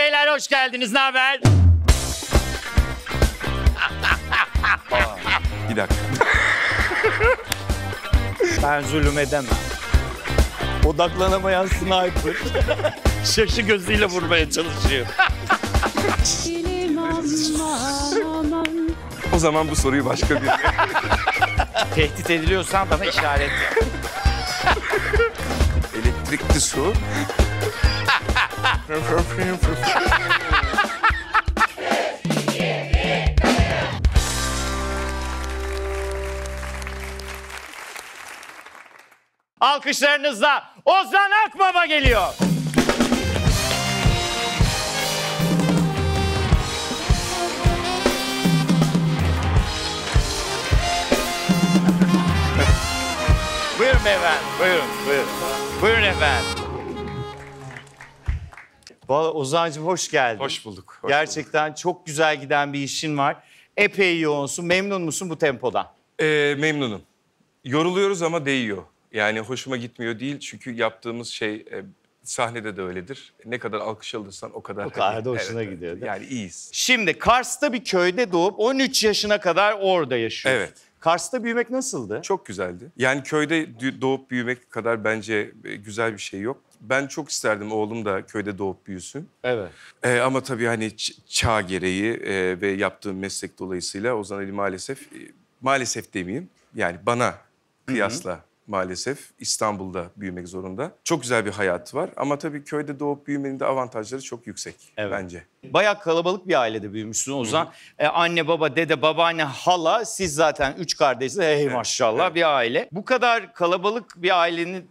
beyler hoş geldiniz. Ne haber? Bir dakika. Ben zulüm edemem. Odaklanamayan sniper. Şaşı gözüyle vurmaya çalışıyor. O zaman bu soruyu başka bir... Tehdit ediliyorsan bana işaret yap. Elektrikli su. Alkışlarınızla Ozan Akbaba geliyor. Buyurun efendim, buyurun. Buyurun efendim. Vallahi Ozan'cığım hoş geldin. Hoş bulduk. Gerçekten çok güzel giden bir işin var. Epey yoğunsun. Memnun musun bu tempodan? Memnunum. Yoruluyoruz ama değiyor. Yani hoşuma gitmiyor değil çünkü yaptığımız şey sahnede de öyledir. Ne kadar alkış alırsan o kadar... O kadar da hoşuna gidiyor, değil mi? Yani iyiyiz. Şimdi Kars'ta bir köyde doğup 13 yaşına kadar orada yaşıyorsun. Evet. Kars'ta büyümek nasıldı? Çok güzeldi. Yani köyde doğup büyümek kadar bence güzel bir şey yok. Ben çok isterdim oğlum da köyde doğup büyüsün. Evet. Ama tabii hani çağ gereği ve yaptığım meslek dolayısıyla Ozan Ali maalesef demeyeyim. Yani bana kıyasla maalesef İstanbul'da büyümek zorunda. Çok güzel bir hayatı var ama tabii köyde doğup büyümenin de avantajları çok yüksek bence. Bayağı kalabalık bir ailede büyümüşsün Ozan. Anne, baba, dede, babaanne, hala, siz zaten 3 kardeşsiniz. Hey maşallah bir aile. Bu kadar kalabalık bir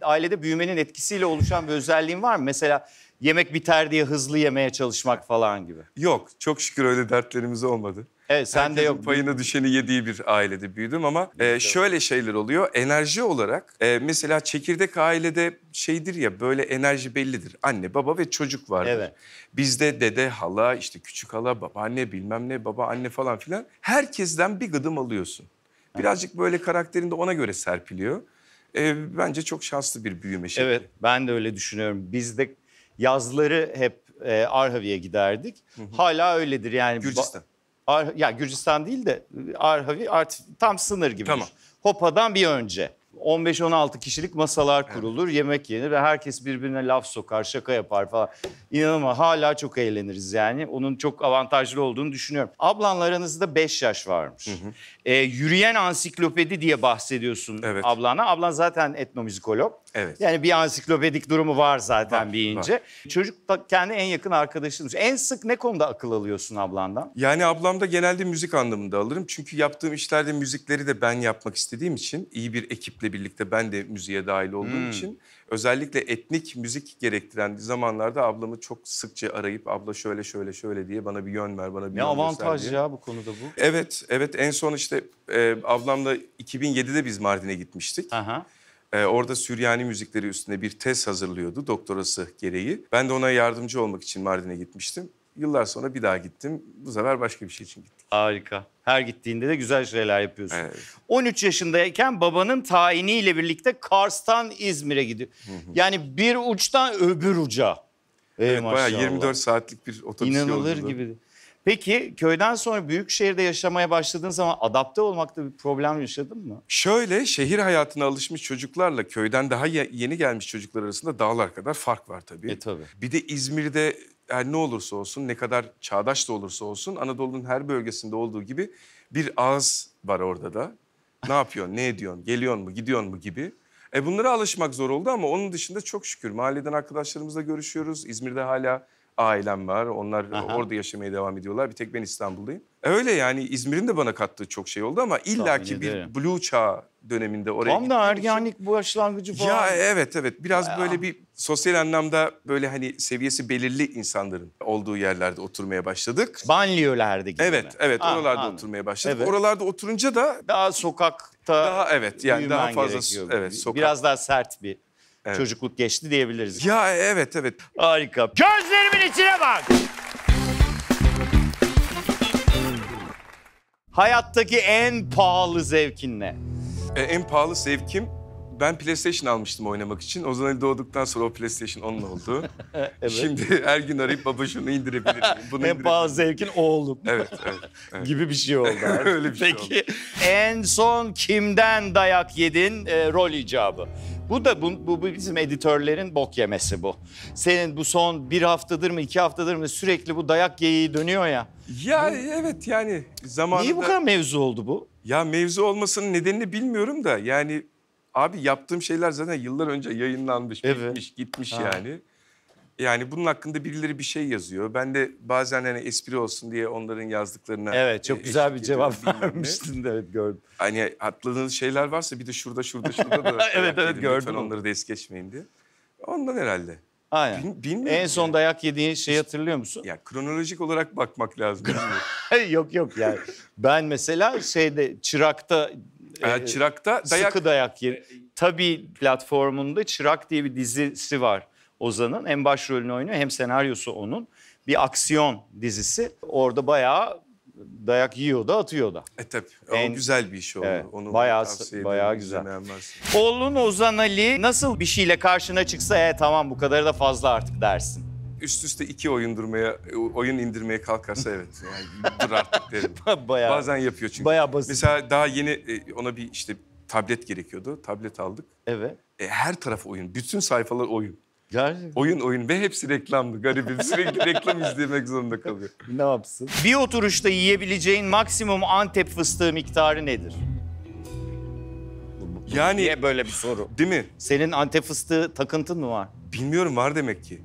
ailede büyümenin etkisiyle oluşan bir özelliğin var mı? Mesela yemek biter diye hızlı yemeye çalışmak falan gibi. Yok, çok şükür öyle dertlerimiz olmadı. Evet, sen de yok. Payına düşeni yediği bir ailede büyüdüm ama şöyle şeyler oluyor. Enerji olarak mesela çekirdek ailede şeydir ya, böyle enerji bellidir. Anne, baba ve çocuk vardır. Evet. Bizde dede, hala, işte küçük hala, babaanne, bilmem ne, babaanne falan filan. Herkesten bir gıdım alıyorsun. Birazcık böyle karakterinde ona göre serpiliyor. Bence çok şanslı bir büyüme şekli. Evet, ben de öyle düşünüyorum. Biz de yazları hep Arhavi'ye giderdik. Hala öyledir yani. Gürcistan. Ya Gürcistan değil de Arhavi artık tam sınır gibi. Tamam. Hopa'dan bir önce. 15-16 kişilik masalar kurulur, yemek yenir ve herkes birbirine laf sokar, şaka yapar falan. İnanılmaz, hala çok eğleniriz yani. Onun çok avantajlı olduğunu düşünüyorum. Ablanla aranızda 5 yaş varmış. Yürüyen ansiklopedi diye bahsediyorsun ablana. Ablan zaten etnomüzikolog. Evet. Yani bir ansiklopedik durumu var zaten Var. Çocuk da kendi en yakın arkadaşınmış. En sık ne konuda akıl alıyorsun ablandan? Yani ablamda genelde müzik anlamında alırım. Çünkü yaptığım işlerde müzikleri de ben yapmak istediğim için, iyi bir ekiple birlikte ben de müziğe dahil olduğum için, özellikle etnik müzik gerektiren zamanlarda ablamı çok sıkça arayıp abla şöyle diye bana bir yön ver, bana bir Ne yön avantaj göster diye. ya bu konuda bu. Evet, en son işte ablamla 2007'de biz Mardin'e gitmiştik. Aha. Orada Süryani müzikleri üstüne bir tez hazırlıyordu doktorası gereği. Ben de ona yardımcı olmak için Mardin'e gitmiştim. Yıllar sonra bir daha gittim. Bu sefer başka bir şey için gittim. Harika. Her gittiğinde de güzel şeyler yapıyorsun. Evet. 13 yaşındayken babanın tayiniyle birlikte Kars'tan İzmir'e gidiyor. Yani bir uçtan öbür uca. Evet, bayağı maşallah. 24 saatlik bir otobüs İnanılır yolculuğu. gibi. Peki köyden sonra büyük şehirde yaşamaya başladığın zaman adapte olmakta bir problem yaşadın mı? Şöyle, şehir hayatına alışmış çocuklarla köyden daha yeni gelmiş çocuklar arasında dağlar kadar fark var tabii. Tabii. Bir de İzmir'de her ne olursa olsun, ne kadar çağdaş da olursa olsun, Anadolu'nun her bölgesinde olduğu gibi bir ağız var orada da. Ne yapıyorsun, ne ediyorsun, geliyor mu, gidiyor mu gibi. Bunlara alışmak zor oldu ama onun dışında çok şükür mahalleden arkadaşlarımızla görüşüyoruz. İzmir'de hala ailem var. Onlar orada yaşamaya devam ediyorlar. Bir tek ben İstanbul'dayım. Öyle yani, İzmir'in de bana kattığı çok şey oldu ama illaki bir Blue Çağ döneminde oraya Tam da ergenlik başlangıcı falan. Ya evet. Biraz böyle bir sosyal anlamda böyle hani seviyesi belirli insanların olduğu yerlerde oturmaya başladık. Banliyölerde gibi mi? Evet. Oralarda oturmaya başladık. Evet. Oralarda oturunca da Daha sokakta yani daha fazla gerekiyor. sokak. Biraz daha sert bir çocukluk geçti diyebiliriz. Ya evet. Harika. Gözlerimin içine bak. Hayattaki en pahalı zevkin ne? En pahalı zevkim Ben PlayStation almıştım oynamak için. Ozan Ali doğduktan sonra o PlayStation onun oldu. Evet. Şimdi her gün arayıp baba şunu indirebilir miyim? Bunu En pahalı zevkin oğlum. Evet, evet. Gibi bir şey oldu. artık. Öyle bir şey Peki en son kimden dayak yedin rol icabı? Bu bizim editörlerin bok yemesi bu. Senin bu son 1 haftadır mı 2 haftadır mı sürekli bu dayak geyiği dönüyor ya. Ya evet yani zamanında... Niye bu kadar mevzu oldu bu? Ya mevzu olmasının nedenini bilmiyorum da yani... Abi yaptığım şeyler zaten yıllar önce yayınlanmış, Evet. bitmiş, gitmiş Ha. yani. Yani bunun hakkında birileri bir şey yazıyor. Ben de bazen hani espri olsun diye onların yazdıklarına... Evet çok güzel bir eşlik cevap ediyorum, bilmem ne. vermiştin de evet gördüm. Hani atladığınız şeyler varsa bir de şurada da... Evet, dayak yedim. gördüm Lütfen onu. onları da es geçmeyin diye. Ondan herhalde. Aynen. Bilmiyorum En son yani. dayak yediğin şeyi hatırlıyor musun? Ya kronolojik olarak bakmak lazım. bilmiyorum. Yok yani. Ben mesela Çırak'ta Çırak'ta dayak... sıkı dayak yer. Tabii platformunda Çırak diye bir dizisi var Ozan'ın. Hem başrolünü oynuyor hem senaryosu onun. Bir aksiyon dizisi. Orada bayağı dayak yiyor da atıyor da. Tabii. En- O güzel bir iş oldu. Evet, Onu bayağı- tavsiye ederim, bayağı güzel. izlemeyen varsa. Oğlun Ozan Ali nasıl bir şeyle karşına çıksa tamam bu kadarı da fazla artık dersin. Üst üste 2 oyun indirmeye kalkarsa evet. Yani dur artık derim. Bayağı, Bazen yapıyor çünkü. bayağı basit. Mesela daha yeni ona bir işte tablet gerekiyordu. Tablet aldık. Evet. Her taraf oyun. Bütün sayfalar oyun. Gerçekten. Oyun ve hepsi reklamdı. Garibim sürekli reklam izlemek zorunda kalıyor. Ne yapsın? Bir oturuşta yiyebileceğin maksimum Antep fıstığı miktarı nedir? Yani Niye böyle bir soru? değil mi? Senin Antep fıstığı takıntın mı var? Bilmiyorum var demek ki.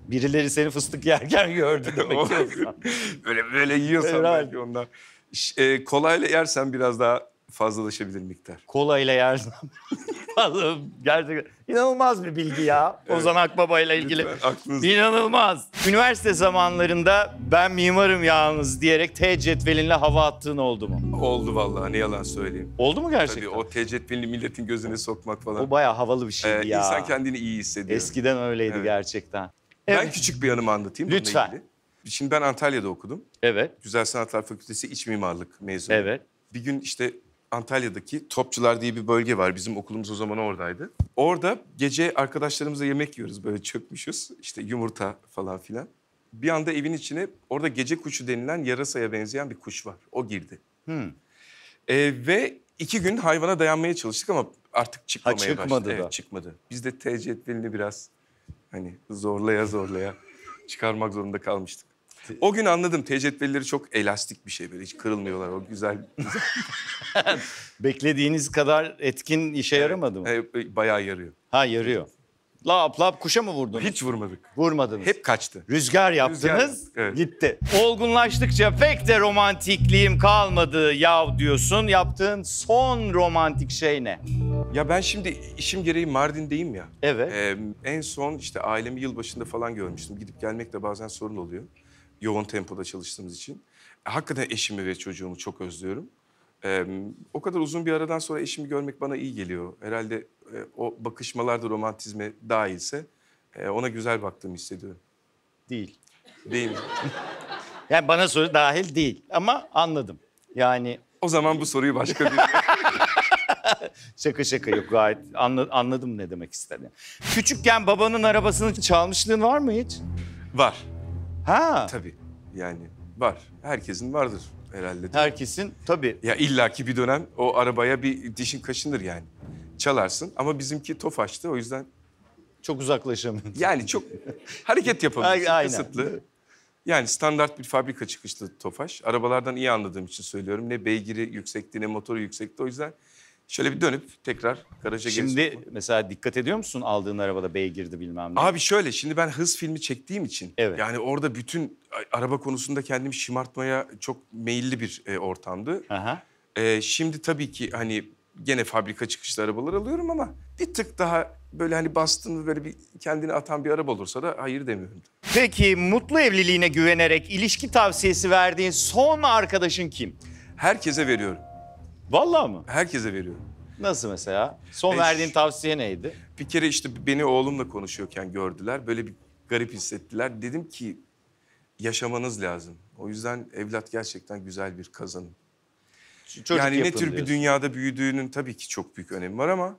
Birileri seni fıstık yerken gördü demek ki. Böyle yiyorsan Herhalde. belki ondan. Kolayla yersen biraz daha fazlalaşabilir miktar. Kola ile yersen. Allah'ım gerçekten inanılmaz bir bilgi ya. Ozan Akbaba ile ilgili. Lütfen aklınız... İnanılmaz. Üniversite zamanlarında ben mimarım yalnız diyerek T cetvelinle hava attığın oldu mu? Oldu vallahi ne yalan söyleyeyim. Oldu mu gerçekten? Tabii o tecetvelini milletin gözüne sokmak falan. O bayağı havalı bir şeydi ya. İnsan kendini iyi hissediyor. Eskiden öyleydi Evet. gerçekten. Ben Evet. küçük bir anımı anlatayım. bununla Lütfen. ilgili. Şimdi ben Antalya'da okudum. Evet. Güzel Sanatlar Fakültesi İç Mimarlık mezunu. Evet. Bir gün işte Antalya'daki Topçular diye bir bölge var. Bizim okulumuz o zaman oradaydı. Orada gece arkadaşlarımızla yemek yiyoruz. Böyle çökmüşüz. İşte yumurta falan filan. Bir anda evin içine orada gece kuşu denilen yarasaya benzeyen bir kuş var. O girdi. Ve 2 gün hayvana dayanmaya çalıştık ama artık çıkmamaya çıkmadı başladı. da. Evet, çıkmadı. Biz de T cetvelini biraz hani zorlaya çıkarmak zorunda kalmıştık. O gün anladım T cetvelleri çok elastik bir şey böyle hiç kırılmıyorlar. O güzel. Beklediğiniz kadar etkin işe yaramadı mı? Bayağı yarıyor. Ha yarıyor. Lap lap kuşa mı vurdunuz? Hiç vurmadık. Vurmadınız. Hep kaçtı. Rüzgar yaptınız, Rüzgar, evet. gitti. Olgunlaştıkça pek de romantikliğim kalmadı yav diyorsun. Yaptığın son romantik şey ne? Ya ben şimdi işim gereği Mardin'deyim ya. Evet. En son işte ailemi yılbaşında falan görmüştüm. Gidip gelmek de bazen sorun oluyor. Yoğun tempoda çalıştığımız için. Hakikaten eşimi ve çocuğumu çok özlüyorum. O kadar uzun bir aradan sonra eşimi görmek bana iyi geliyor. Herhalde o bakışmalar da romantizme dahilse ona güzel baktığımı hissediyorum. Değil. Değil mi? Yani bana soru dahil değil ama anladım. Yani O zaman bu soruyu başka bir... şaka yok gayet anladım ne demek istediğini. Küçükken babanın arabasını çalmışlığın var mı hiç? Var. Ha. Tabii. Yani var. Herkesin vardır herhalde. Herkesin tabii. Ya illaki bir dönem o arabaya bir dişin kaşınır yani. Çalarsın ama bizimki Tofaş'tı o yüzden Çok uzaklaşamıyorsun. yani çok hareket yapamıyorsun Aynen. kısıtlı. Yani standart bir fabrika çıkışlı Tofaş. Arabalardan iyi anladığım için söylüyorum. Ne beygiri yüksekti ne motoru yüksekti o yüzden şöyle bir dönüp tekrar garaja geri Şimdi sokmak. mesela dikkat ediyor musun aldığın arabada beygirdi bilmem ne? Abi şöyle şimdi ben hız filmi çektiğim için Evet. yani orada bütün araba konusunda kendimi şımartmaya çok meyilli bir ortamdı. Aha. Şimdi tabii ki hani gene fabrika çıkışlı arabalar alıyorum ama bir tık daha böyle hani bastın mı böyle bir kendini atan bir araba olursa da hayır demiyorum. Peki mutlu evliliğine güvenerek ilişki tavsiyesi verdiğin son arkadaşın kim? Herkese veriyorum. Vallahi mı? Herkese veriyorum. Nasıl mesela? Son Eş- verdiğin tavsiye neydi? Bir kere işte beni oğlumla konuşuyorken gördüler. Böyle bir garip hissettiler. Dedim ki yaşamanız lazım. O yüzden evlat gerçekten güzel bir kazanım. Çocuk yani ne yapın tür bir diyorsun. dünyada büyüdüğünün tabii ki çok büyük önemi var ama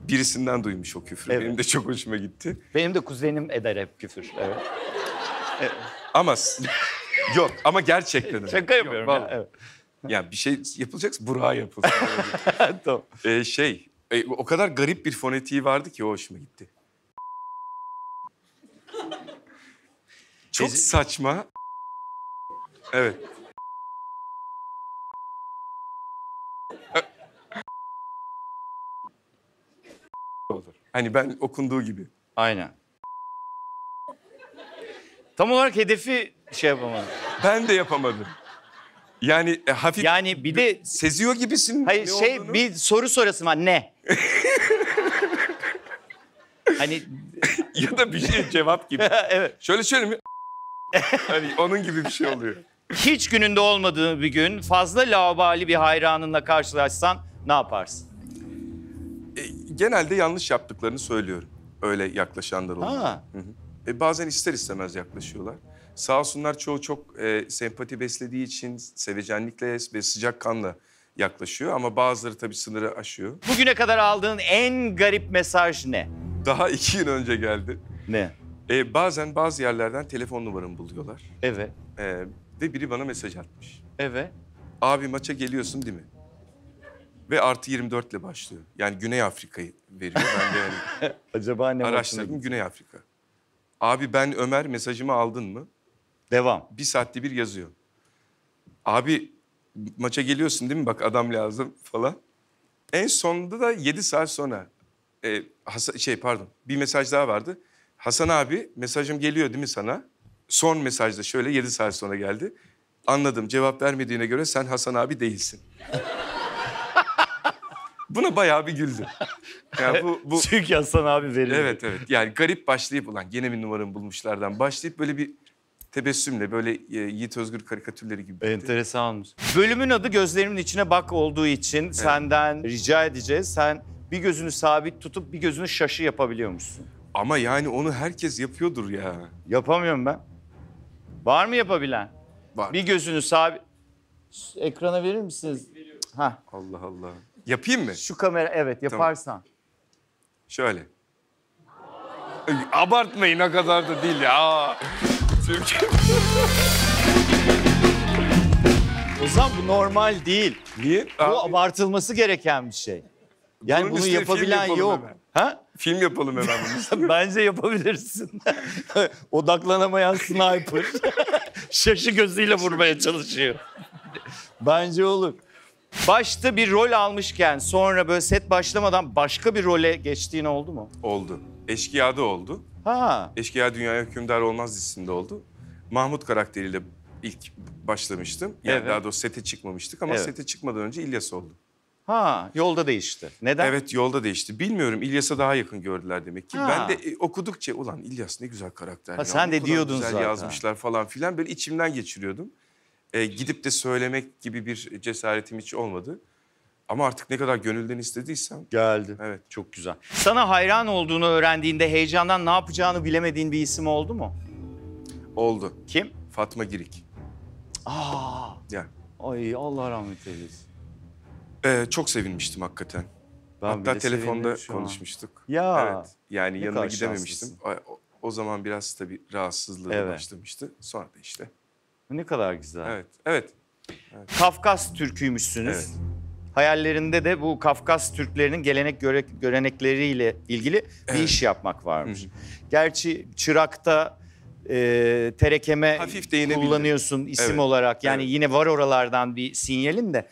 birisinden duymuş o küfrü. Evet. Benim de çok hoşuma gitti. Benim de kuzenim eder hep küfür. Evet. Ama yok ama gerçekten öyle. Şaka yapıyorum Yok, ya. vallahi. Evet. Yani bir şey yapılacaksa Burak'a yapılsın. Tamam. O kadar garip bir fonetiği vardı ki o hoşuma gitti. Çok saçma. Evet. Olur. Hani ben okunduğu gibi. Aynen. Tam olarak hedefi şey yapamadım. Ben de yapamadım. Yani hafif Yani bir de seziyor gibisin. hayır ne şey olduğunu. bir soru sorası var ne? Hani Ya da bir şey cevap gibi. evet. Şöyle şöyle mi? Hani onun gibi bir şey oluyor. Hiç gününde olmadığı bir gün fazla laubali bir hayranınla karşılaşsan ne yaparsın? Genelde yanlış yaptıklarını söylüyorum. Öyle yaklaşanlar oluyor. Ha. Hı hı. Bazen ister istemez yaklaşıyorlar. Sağ olsunlar çoğu çok sempati beslediği için sevecenlikle ve sıcakkanla yaklaşıyor. Ama bazıları tabii sınırı aşıyor. Bugüne kadar aldığın en garip mesaj ne? Daha 2 gün önce geldi. Ne? Bazen bazı yerlerden telefon numaramı buluyorlar. Evet. Ve biri bana mesaj atmış. Evet. Abi maça geliyorsun değil mi? Ve artı 24 ile başlıyor. Yani Güney Afrika'yı veriyor. Ben de yani Acaba ne araştırdım Güney Afrika. Abi ben Ömer, mesajımı aldın mı? Devam. 1 saatte bir yazıyor. Abi maça geliyorsun değil mi? Bak adam lazım falan. En sonunda da 7 saat sonra bir mesaj daha vardı. Hasan abi mesajım geliyor değil mi sana? Son mesajda şöyle 7 saat sonra geldi. Anladım, cevap vermediğine göre sen Hasan abi değilsin. Buna bayağı bir güldüm. Yani bu Çünkü Hasan abi verir. evet. Yani garip başlayıp ulan gene bir numaramı bulmuşlardan başlayıp böyle bir tebessümle böyle Yiğit Özgür karikatürleri gibi. Enteresanmış. Bölümün adı Gözlerimin içine bak olduğu için senden rica edeceğiz. Sen bir gözünü sabit tutup bir gözünü şaşı yapabiliyormuşsun. Ama yani onu herkes yapıyordur ya. Yapamıyorum ben. Var mı yapabilen? Var. Bir gözünü sabit... Ekrana verir misiniz? Ha. Allah Allah. Yapayım mı? Şu kamera evet yaparsan. Şöyle. Abartmayın, o kadar da değil ya. Türkiye. O zaman bu normal değil. Niye? Bu Abi, abartılması gereken bir şey. Yani Bunun bunu üstüne film yapabilen yapalım yok. hemen. Ha? film yapalım hemen bunu. Bence yapabilirsin. Odaklanamayan sniper. Şaşı gözüyle vurmaya çalışıyor. Bence olur. Başta bir rol almışken sonra böyle set başlamadan başka bir role geçtiğin oldu mu? Oldu. Eşkıya'da oldu. Ha. Eşkıya Dünyaya Hükümdar Olmaz dizisinde oldu. Mahmut karakteriyle ilk başlamıştım. Yani Evet. daha doğrusu sete çıkmamıştık ama Evet. sete çıkmadan önce İlyas oldu. Ha, yolda değişti. Neden? Evet, yolda değişti. Bilmiyorum, İlyas'a daha yakın gördüler demek ki. Ha. Ben de okudukça ulan İlyas ne güzel karakter. Ha, sen de ne kadar diyordun güzel zaten. yazmışlar falan filan, böyle içimden geçiriyordum. Gidip de söylemek gibi bir cesaretim hiç olmadı. Ama artık ne kadar gönülden istediysem. Geldi. Evet. Çok güzel. Sana hayran olduğunu öğrendiğinde heyecandan ne yapacağını bilemediğin bir isim oldu mu? Oldu. Kim? Fatma Girik. Aa. Yani. Ay Allah rahmet eylesin. Çok sevinmiştim hakikaten. Ben Hatta bile telefonda sevindim şu an. konuşmuştuk. Ya. Evet. Yani Ne yanına kadar gidememiştim. O zaman biraz tabii rahatsızlığı Evet. başlamıştı. Sonra da işte. Ne kadar güzel. Evet. Kafkas Türküymüşsünüz. Evet. Hayallerinde de bu Kafkas Türklerinin görenekleriyle ilgili bir iş yapmak varmış. Gerçi Çırak'ta terekeme Hafif değinebilirim. kullanıyorsun isim Evet. olarak. Yani Evet. yine var oralardan bir sinyalin de.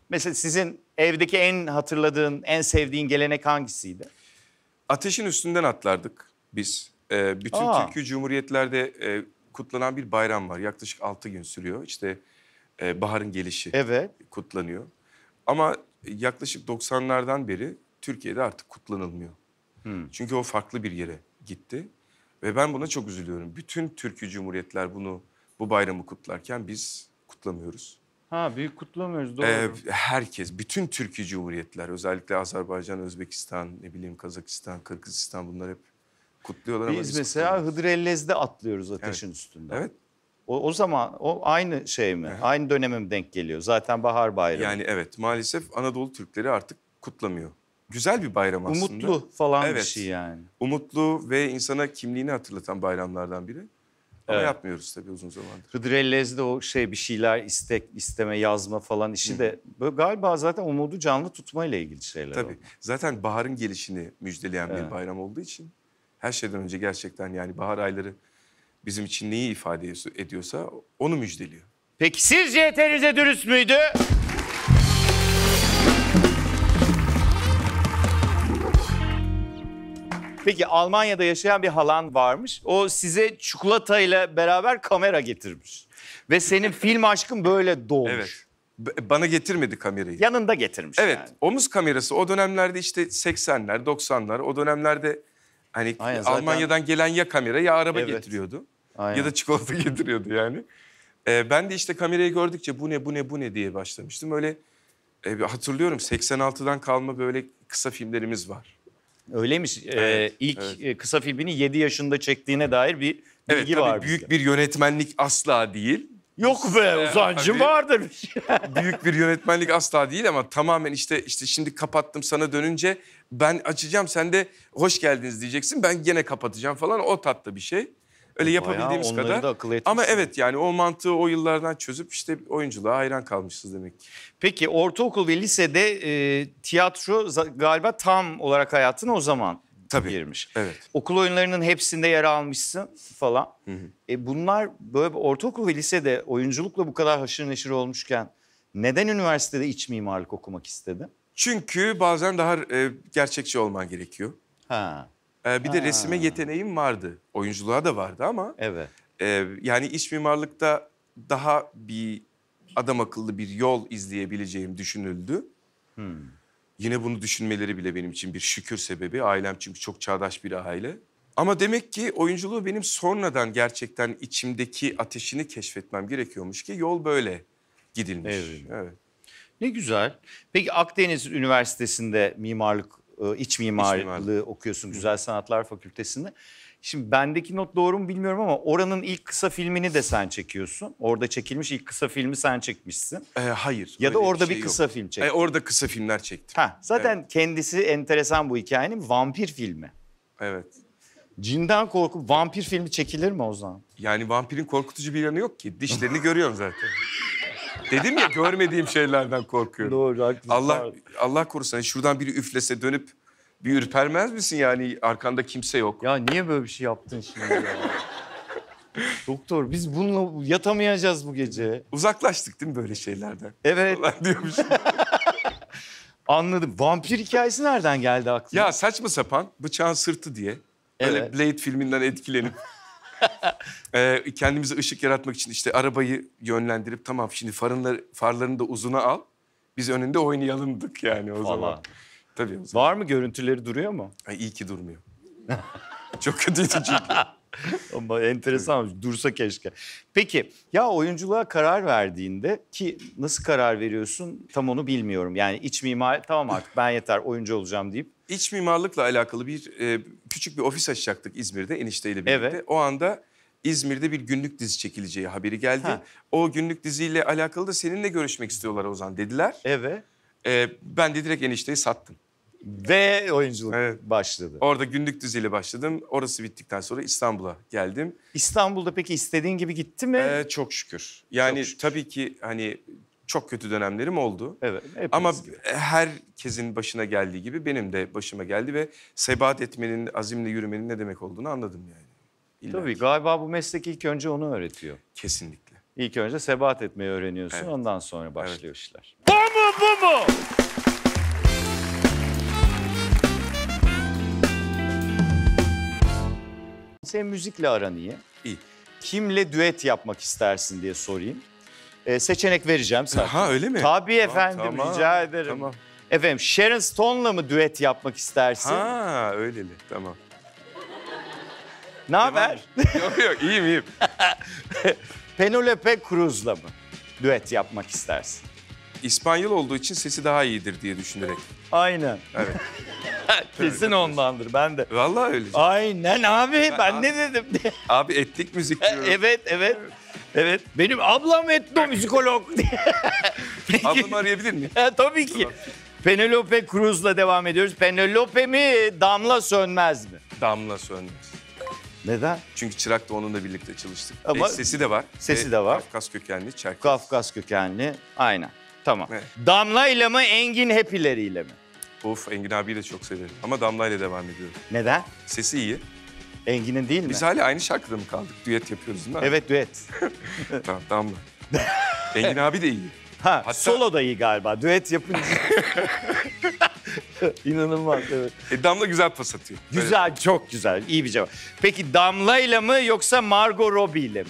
Mesela sizin evdeki en hatırladığın, en sevdiğin gelenek hangisiydi? Ateşin üstünden atlardık biz. Bütün Türkiye Cumhuriyetlerde kutlanan bir bayram var. Yaklaşık 6 gün sürüyor. İşte baharın gelişi Evet. kutlanıyor. Ama yaklaşık 90'lardan beri Türkiye'de artık kutlanılmıyor. Çünkü o farklı bir yere gitti. Ve ben buna çok üzülüyorum. Bütün Türkiye Cumhuriyetler bu bayramı kutlarken biz kutlamıyoruz. Ha, büyük kutlamıyoruz doğru. Herkes, bütün Türkiye Cumhuriyetler, özellikle Azerbaycan, Özbekistan, Kazakistan, Kırgızistan, bunlar hep kutluyorlar ama Biz mesela kutlamıyoruz. Hıdrellez'de atlıyoruz ateşin üstünden. Evet. O zaman o aynı şey mi? Aynı döneme mi denk geliyor? Zaten bahar bayramı. Yani evet, maalesef Anadolu Türkleri artık kutlamıyor güzel bir bayram aslında. Umutlu falan bir Evet. şey yani. Umutlu ve insana kimliğini hatırlatan bayramlardan biri. Ama Evet. yapmıyoruz tabii uzun zamandır. Hıdrellez'de o bir şeyler isteme, yazma falan işi de böyle galiba zaten umudu canlı tutmayla ilgili şeyler. Tabii. o. Zaten baharın gelişini müjdeleyen Evet. bir bayram olduğu için her şeyden önce gerçekten yani bahar ayları bizim için neyi ifade ediyorsa onu müjdeliyor. Peki sizce yeterince dürüst müydü? Peki Almanya'da yaşayan bir halan varmış. O size çikolatayla beraber kamera getirmiş. Ve senin film aşkın böyle doğmuş. Evet. Bana getirmedi kamerayı. Yanında getirmiş Evet, yani. omuz kamerası o dönemlerde işte 80'ler, 90'lar o dönemlerde hani Aynen, zaten- Almanya'dan gelen ya kamera ya araba Evet. getiriyordu. Aynen. Ya da çikolata getiriyordu yani. Ben de işte kamerayı gördükçe bu ne diye başlamıştım. Öyle hatırlıyorum 86'dan kalma böyle kısa filmlerimiz var. Öyleymiş. Evet, İlk evet. kısa filmini 7 yaşında çektiğine dair bir Evet bilgi tabii var büyük bizde. bir yönetmenlik asla değil. Yok be Ozan'cığım tabii. vardır. Büyük bir yönetmenlik asla değil ama tamamen işte şimdi kapattım sana dönünce ben açacağım sen de hoş geldiniz diyeceksin. Ben gene kapatacağım falan o tatlı bir şey. Öyle yapabildiğimiz onları kadar. da akıl etmişsin. Ama evet yani o mantığı o yıllardan çözüp işte oyunculuğa hayran kalmışız demek ki. Peki ortaokul ve lisede tiyatro galiba tam olarak hayatına o zaman Tabii. girmiş. Evet. Okul oyunlarının hepsinde yer almışsın falan. Bunlar böyle ortaokul ve lisede oyunculukla bu kadar haşır neşir olmuşken neden üniversitede iç mimarlık okumak istedin? Çünkü bazen daha gerçekçi olman gerekiyor. Ha, Bir de resime yeteneğim vardı. Oyunculuğa da vardı ama evet. yani iç mimarlıkta daha bir adam akıllı bir yol izleyebileceğim düşünüldü. Yine bunu düşünmeleri bile benim için bir şükür sebebi. Ailem çünkü çok çağdaş bir aile. Ama demek ki oyunculuğu benim sonradan gerçekten içimdeki ateşini keşfetmem gerekiyormuş ki yol böyle gidilmiş. Evet. Ne güzel. Peki Akdeniz Üniversitesi'nde mimarlık, iç mimarlığı okuyorsun Güzel Sanatlar Fakültesi'nde. Şimdi bendeki not doğru mu bilmiyorum ama oranın ilk kısa filmini de sen çekiyorsun. Orada çekilmiş ilk kısa filmi sen çekmişsin. Hayır. Ya da öyle orada şey bir yok. kısa film çektin. Orada kısa filmler çektim. Zaten kendisi enteresan bu hikayenin vampir filmi. Evet. Cinden korkup vampir filmi çekilir mi Ozan? Yani vampirin korkutucu bir yanı yok ki. Dişlerini görüyorum zaten. Dedim ya görmediğim şeylerden korkuyorum. Doğru, haklısın. Allah korusun. Hani şuradan biri üflese dönüp bir ürpermez misin yani arkanda kimse yok. Ya niye böyle bir şey yaptın şimdi ya? Doktor biz bununla yatamayacağız bu gece. Uzaklaştık değil mi böyle şeylerden? Evet. Falan diyormuşum. Anladım. Vampir hikayesi nereden geldi aklına? Ya saçma sapan bıçağın sırtı diye. Böyle Evet. Blade filminden etkilenip kendimize ışık yaratmak için işte arabayı yönlendirip tamam şimdi farlarını da uzuna al. Biz önünde oynayalımdık yani o zaman. Tabii o zaman. Var mı görüntüleri duruyor mu? İyi ki durmuyor. Çok kötüydü çünkü. Ama enteresan dursa keşke. Peki ya oyunculuğa karar verdiğinde ki nasıl karar veriyorsun tam onu bilmiyorum. Yani iç mimar tamam artık ben yeter oyuncu olacağım deyip. İç mimarlıkla alakalı küçük bir ofis açacaktık İzmir'de enişteyle birlikte. Evet. O anda İzmir'de bir günlük dizi çekileceği haberi geldi. Ha. O günlük diziyle alakalı da seninle görüşmek istiyorlar Ozan dediler. Evet. Ben de direkt enişteyi sattım. Ve oyunculuk Evet. başladı. Orada günlük diziyle başladım. Orası bittikten sonra İstanbul'a geldim. İstanbul'da peki istediğin gibi gitti mi? Çok şükür. Yani Çok şükür. tabii ki hani çok kötü dönemlerim oldu. Evet. hepimiz Ama gibi. herkesin başına geldiği gibi benim de başıma geldi ve sebat etmenin, azimle yürümenin ne demek olduğunu anladım yani. İlla Tabii ki. galiba bu meslek ilk önce onu öğretiyor. Kesinlikle. İlk önce sebat etmeyi öğreniyorsun Evet. ondan sonra başlıyor Evet. işler. Bu mu? Senin müzikle aran iyi. İyi. Kimle düet yapmak istersin diye sorayım. Seçenek vereceğim zaten. Ha öyle mi? Tabii efendim Tamam, rica ederim. Tamam. Efendim Sharon Stone'la mı düet yapmak istersin? Ha öyleli tamam. Ne haber? Yok iyiyim. Penelope Cruz'la mı düet yapmak istersin? İspanyol olduğu için sesi daha iyidir diye düşünerek. Aynen. Evet. Kesin ondandır ben de. Vallahi öyle. Aynen abi ben ne dedim? Abi etnik müzik diyorum. Evet. Evet. Benim ablam etnomüzikolog diye. Ablamı arayabilir miyim? Tabii ki. Penelope Cruz'la devam ediyoruz. Penelope mi, Damla Sönmez mi? Damla Sönmez. Neden? Çünkü Çırak da onunla birlikte çalıştık. Ama Sesi de var. sesi Ve de var. Kafkas kökenli, Çerkez. Kafkas kökenli. Aynen. Tamam. Evet. Damla ile mi, Engin Happy'leri ile mi? Of, Engin abiyi de çok severim. Ama Damla ile devam ediyorum. Neden? Sesi iyi. Engin'in değil mi? Biz hala aynı şarkıda mı kaldık? Düet yapıyoruz değil mi? Evet, düet. Tamam, Damla. Engin abi de iyi. Ha, Hatta- solo da iyi galiba. Düet yapınca. İnanılmaz, evet. Damla güzel pas atıyor. Böyle- Güzel, çok güzel. İyi bir cevap. Peki Damla ile mi yoksa Margot Robbie ile mi?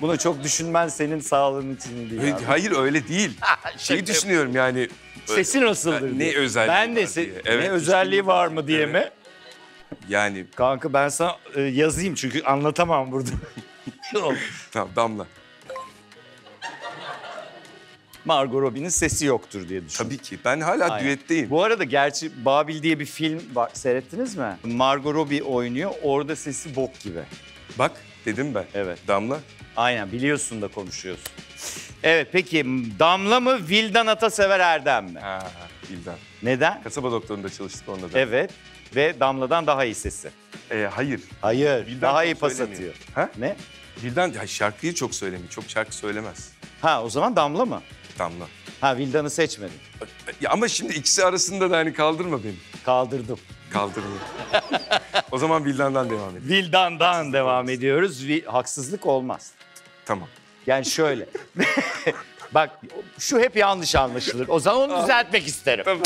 Bunu çok düşünmen senin sağlığın için değil. abi. Hayır öyle değil. Şeyi düşünüyorum yani. Sesi nasıldır Ne diye. özelliği Ben de var diye. ne Evet, özelliği var mı diye Evet. mi? Yani Kanka ben sana yazayım çünkü anlatamam burada. tamam Damla. Margot Robbie'nin sesi yoktur diye düşünüyorum. Tabii ki. Ben hala Aynen. düetteyim. Bu arada gerçi Babil diye bir film var, seyrettiniz mi? Margot Robbie oynuyor. Orada sesi bok gibi. Bak dedim ben. Evet. Damla. Aynen, biliyorsun da konuşuyorsun. Evet, peki Damla mı, Vildan Atasever Erdem mi? Ha, Bildan. Neden? Kasaba doktorunda çalıştık onunla da. Evet ve Damla'dan daha iyi sesi. Hayır. Hayır, Vildan daha çok iyi pas söylemiyor. atıyor. Ha? Ne? Bildan ya şarkıyı çok söylemiyor. Çok şarkı söylemez. Ha, o zaman Damla mı? Damla. Ha, Vildan'ı seçmedin. Ya ama şimdi ikisi arasında da hani kaldırma beni. Kaldırdım. Kaldırma. O zaman Bildan'dan devam edelim. Vildan'dan devam ediyoruz. Haksızlık olmaz. Tamam. Yani şöyle. Bak, şu hep yanlış anlaşılır. O zaman onu düzeltmek isterim. Tamam.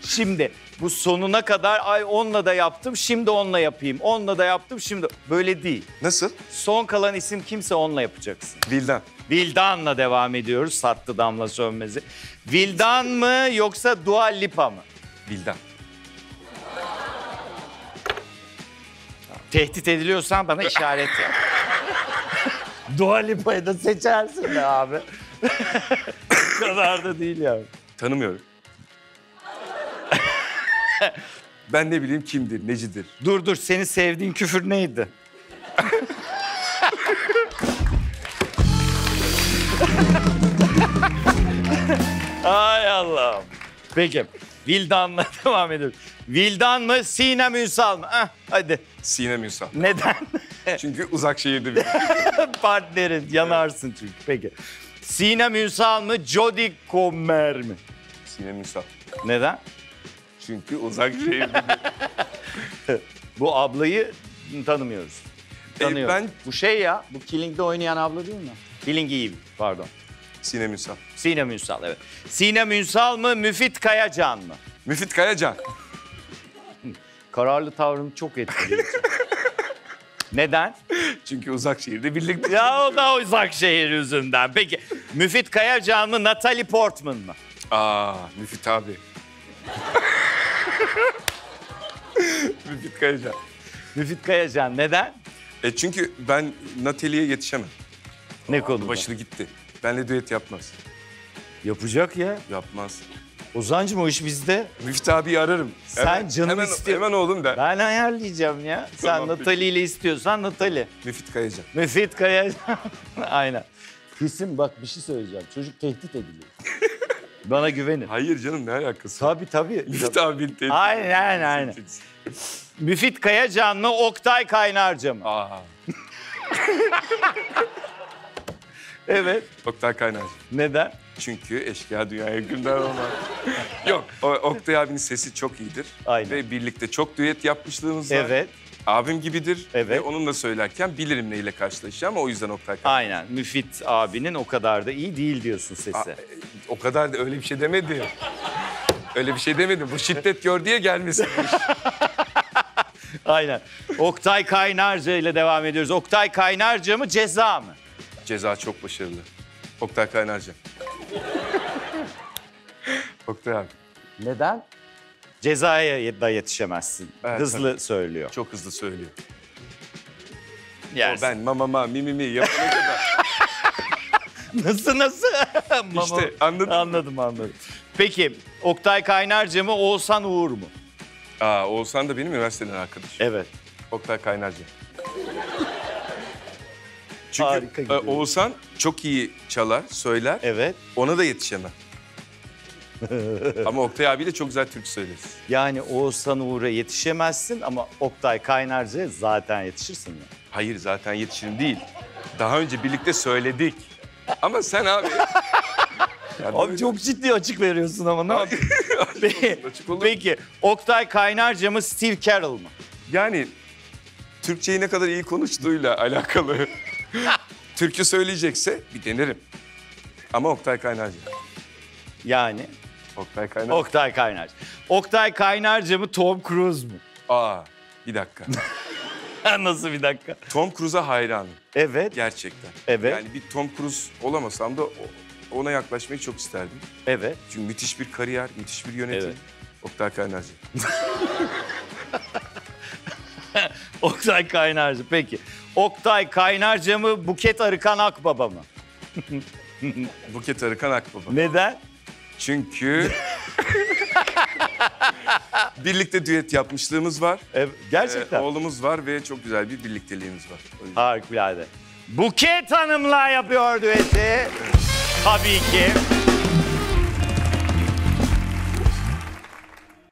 Şimdi bu sonuna kadar ay onunla da yaptım, şimdi onunla yapayım. Onunla da yaptım, şimdi... Böyle değil. Nasıl? Son kalan isim kimse onunla yapacaksın. Vildan. Vildan'la devam ediyoruz. Sattı Damla Sönmez'i. Vildan mı yoksa Dua Lipa mı? Vildan. Tehdit ediliyorsan bana işaret yap. Dua Lipa'yı da seçersin be abi. Bu kadar da değil yani. Tanımıyorum. Ben ne bileyim kimdir, necidir. Dur, senin sevdiğin küfür neydi? Ay Allah'ım. Peki, Vildan'la devam ediyoruz. Vildan mı, Sinem Ünsal mı? Hadi. Sinem Ünsal. Neden? Çünkü uzak şehirde bir... Partnerin, yanarsın çünkü. Peki. Sinem Ünsal mı, Jodie Comer mi? Sinem Ünsal. Neden? Çünkü uzak şehirde bir... Bu ablayı tanımıyoruz. Tanıyoruz. ben- Bu şey ya, bu Killing'de oynayan abla değil mi? Killing Eve, pardon. Sinem Ünsal. Sinem Ünsal, evet. Sinem Ünsal mı, Müfit Kayacan mı? Müfit Kayacan. Kararlı tavrım çok etkileyici. Neden? Çünkü uzak şehirde birlikte... Ya o da uzak şehir yüzünden. Peki, Müfit Kayacan mı, Natalie Portman mı? Müfit abi. Müfit Kayacan. Müfit Kayacan, neden? Çünkü ben Natalie'ye yetişemem. Ne konuda? Başını gitti. Benle düet yapmaz. Yapacak ya. Yapmaz. Ozancığım, o iş bizde. Müfit abiyi ararım. Sen canım hemen, istiyor- Hemen oğlum der. Ben ayarlayacağım ya. Sen Tamam, Natalie ile istiyorsan Natalie. Müfit Kayacan. Müfit Kayacan. Aynen. Kesin bak, bir şey söyleyeceğim. Çocuk tehdit ediliyor. Bana güvenin. Hayır canım, ne alakası var? Tabii. Müfit abi tehdit. Aynen. Müfit Kayacan mı, Oktay Kaynarca mı? Evet. Oktay Kaynarca. Neden? Çünkü eşkıya dünyaya hükümdar olmaz. Yok, Oktay abinin sesi çok iyidir. Aynen. Ve birlikte çok düet yapmışlığımız var. Evet. Abim gibidir. Evet. Ve onunla söylerken bilirim neyle karşılaşacağım. O yüzden Oktay Kaynarca. Aynen. Müfit abinin o kadar da iyi değil diyorsun sesi. O kadar da öyle bir şey demedi. Öyle bir şey demedim. Bu şiddet gör diye gelmesin. Aynen. Oktay Kaynarca ile devam ediyoruz. Oktay Kaynarca mı, Ceza mı? Ceza çok başarılı. Oktay Kaynarca. Oktay abi. Neden? Cezaya da yetişemezsin. Evet, Hızlı söylüyor. Çok hızlı söylüyor. Yersin. Ben mama mi yapana kadar. Nasıl? İşte anladın mı? Anladım. Peki Oktay Kaynarca mı, Oğuzhan Uğur mu? Oğuzhan da benim üniversiteden arkadaşım. Evet. Oktay Kaynarca. Çünkü Harika gidiyor. Oğuzhan çok iyi çalar, söyler. Evet. Ona da yetişemem. Ama Oktay abiyle çok güzel türkü söyleriz. Yani Oğuzhan Uğur'a yetişemezsin ama Oktay Kaynarca'ya zaten yetişirsin ya. Hayır zaten yetişirim değil. Daha önce birlikte söyledik. Ama sen abi... Yani Abi böyle- çok ciddi açık veriyorsun ama ne yapayım? Peki, Açık olur. peki Oktay Kaynarca mı Steve Carell mı? Yani Türkçeyi ne kadar iyi konuştuğuyla alakalı. Türkü söyleyecekse bir denerim. Ama Oktay Kaynarca. Yani Oktay Kaynarca. Oktay Kaynarca. Oktay Kaynarca mı Tom Cruise mu? Aa, bir dakika. Nasıl bir dakika? Tom Cruise'a hayranım Evet, gerçekten. Evet. Yani bir Tom Cruise olamasam da ona yaklaşmayı çok isterdim. evet. Çünkü müthiş bir kariyer, müthiş bir yönetim. Evet. Oktay Kaynarca. Oktay Kaynarca. Peki. Oktay Kaynarca mı Buket Arıkan Akbaba mı? Buket Arıkan Akbaba. Neden? Çünkü birlikte düet yapmışlığımız var. Gerçekten. Oğlumuz var ve çok güzel bir birlikteliğimiz var. O yüzden. Harikulade. Buket Hanım'la yapıyor düeti. Tabii ki.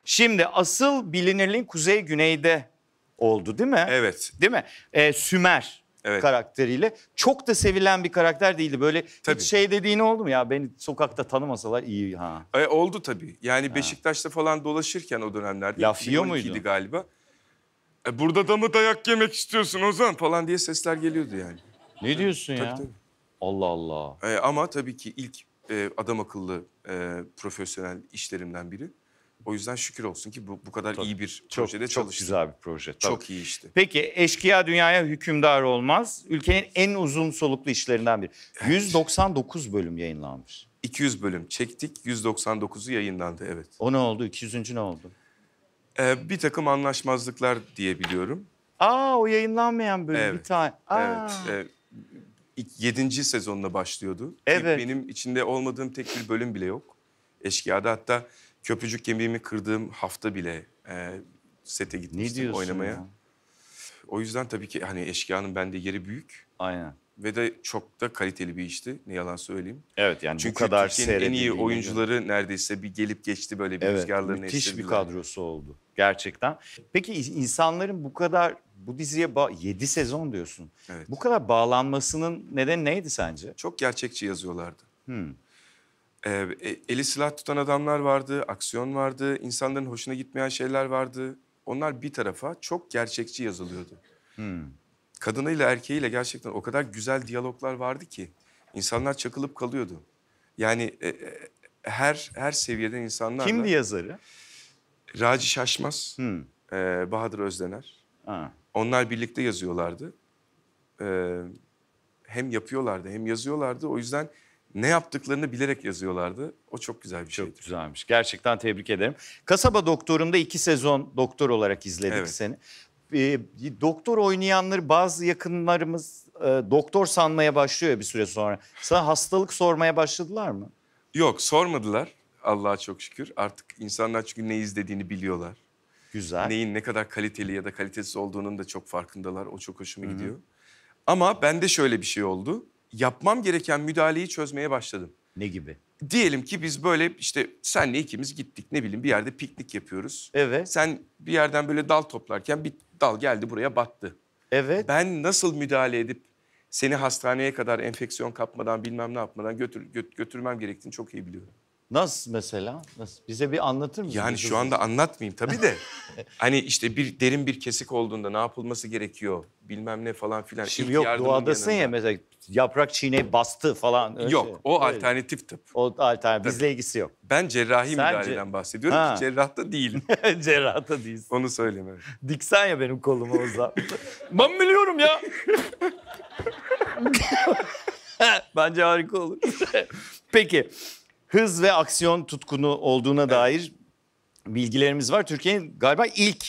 Şimdi asıl bilinirliğin kuzey-güneyde oldu değil mi? Evet. Değil mi? Sümer Evet. karakteriyle. Çok da sevilen bir karakter değildi. Böyle Tabii. hiç şey dediğin oldu mu ya? Beni sokakta tanımasalar iyi ha. Oldu tabii. Yani Beşiktaş'ta falan dolaşırken o dönemlerde. Laf yiyor 2012'ydi muydu? galiba. Burada da mı dayak yemek istiyorsun Ozan falan diye sesler geliyordu yani. Ne diyorsun ya? Tabii, tabii. Allah Allah. Ama tabii ki ilk adam akıllı profesyonel işlerimden biri. O yüzden şükür olsun ki bu kadar iyi bir projede Çok çalıştım. güzel bir proje. Tabii. Çok iyi işte. Peki eşkıya dünyaya hükümdar olmaz. Ülkenin en uzun soluklu işlerinden biri. 199 bölüm yayınlanmış. 200 bölüm çektik, 199'u yayınlandı evet. O ne oldu? 200. ne oldu? Bir takım anlaşmazlıklar diye biliyorum. O yayınlanmayan bölüm Evet, bir tane. Evet. 7. sezonla başlıyordu. Ki Evet. benim içinde olmadığım tek bir bölüm bile yok. Eşkıya'da hatta köprücük kemiğimi kırdığım hafta bile sete Ne gitmiştim diyorsun oynamaya. ya? O yüzden tabii ki hani Eşkıya'nın bende yeri büyük. Aynen. Ve de çok da kaliteli bir işti. Ne yalan söyleyeyim. Evet yani Çünkü bu kadar Türkiye'nin en iyi seyredildiğine oyuncuları neredeyse bir gelip geçti böyle bir Evet, rüzgarlarını müthiş bir estirdiler. kadrosu oldu gerçekten. Peki insanların bu kadar bu diziye 7 sezon diyorsun. Evet. Bu kadar bağlanmasının nedeni neydi sence? Çok gerçekçi yazıyorlardı. Hmm. Eli silah tutan adamlar vardı, aksiyon vardı, insanların hoşuna gitmeyen şeyler vardı. Onlar bir tarafa çok gerçekçi yazılıyordu. Kadınıyla erkeğiyle gerçekten o kadar güzel diyaloglar vardı ki insanlar çakılıp kalıyordu. Yani her seviyeden insanlarla. Kimdi yazarı? Raci Şaşmaz, Bahadır Özdener. Ha. Onlar birlikte yazıyorlardı. Hem yapıyorlardı hem yazıyorlardı. O yüzden ne yaptıklarını bilerek yazıyorlardı. O çok güzel bir şeydi. Çok güzelmiş. Gerçekten tebrik ederim. Kasaba Doktoru'nda 2 sezon doktor olarak izledik Evet. seni. Doktor oynayanları bazı yakınlarımız doktor sanmaya başlıyor bir süre sonra. Sana hastalık sormaya başladılar mı? Yok sormadılar Allah'a çok şükür. Artık insanlar çünkü ne izlediğini biliyorlar. Güzel. Neyin ne kadar kaliteli ya da kalitesiz olduğunun da çok farkındalar. O çok hoşuma gidiyor. Ama bende şöyle bir şey oldu. Yapmam gereken müdahaleyi çözmeye başladım. Ne gibi? Diyelim ki biz böyle işte senle ikimiz gittik ne bileyim bir yerde piknik yapıyoruz. Evet. Sen bir yerden böyle dal toplarken bir dal geldi buraya battı. Evet. Ben nasıl müdahale edip seni hastaneye kadar enfeksiyon kapmadan bilmem ne yapmadan götürmem gerektiğini çok iyi biliyorum. Nasıl mesela? Nasıl? Bize bir anlatır mısın? Yani şu anda anlatmayayım tabii de. Hani işte bir derin bir kesik olduğunda ne yapılması gerekiyor bilmem ne falan filan. Şimdi İlk yok yardımın doğadasın ya yanında. mesela yaprak çiğneyip bastı falan. Öyle Yok o Öyle. alternatif tıp. O alternatif. Bizle ilgisi yok. Ben cerrahi Sence? müdahaleden bahsediyorum Ha. ki cerrahta değilim. Cerrahta değilsin. Onu söyleyeyim evet. Diksen ya benim kolumu o zaman. Ben biliyorum ya. Bence harika olur. Peki hız ve aksiyon tutkunu olduğuna dair bilgilerimiz var. Türkiye'nin galiba ilk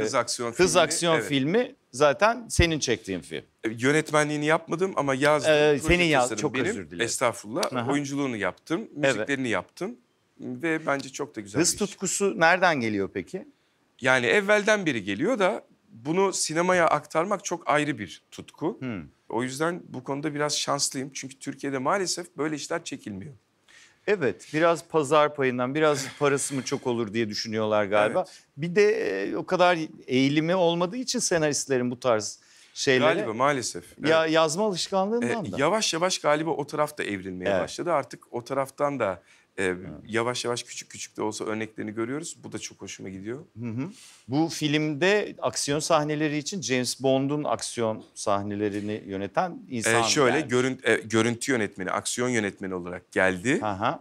hız aksiyon hız filmi, aksiyon evet. filmi zaten senin çektiğin film. Yönetmenliğini yapmadım ama yazdım. Proje senin yaz- tasarım çok benim. özür dilerim. Estağfurullah. Aha. Oyunculuğunu yaptım, müziklerini yaptım ve bence çok da güzel Hız bir iş. tutkusu nereden geliyor peki? Yani evvelden beri geliyor da bunu sinemaya aktarmak çok ayrı bir tutku. O yüzden bu konuda biraz şanslıyım. Çünkü Türkiye'de maalesef böyle işler çekilmiyor. Evet, biraz pazar payından, biraz parası mı çok olur diye düşünüyorlar galiba. Evet. Bir de o kadar eğilimi olmadığı için senaristlerin bu tarz şeylere. Galiba maalesef. Ya Evet. yazma alışkanlığından da. Yavaş yavaş galiba o taraf da evrilmeye Evet. başladı. Artık o taraftan da yavaş yavaş küçük küçük de olsa örneklerini görüyoruz. Bu da çok hoşuma gidiyor. Bu filmde aksiyon sahneleri için James Bond'un aksiyon sahnelerini yöneten insan. Şöyle yani. görüntü yönetmeni, aksiyon yönetmeni olarak geldi. Aha.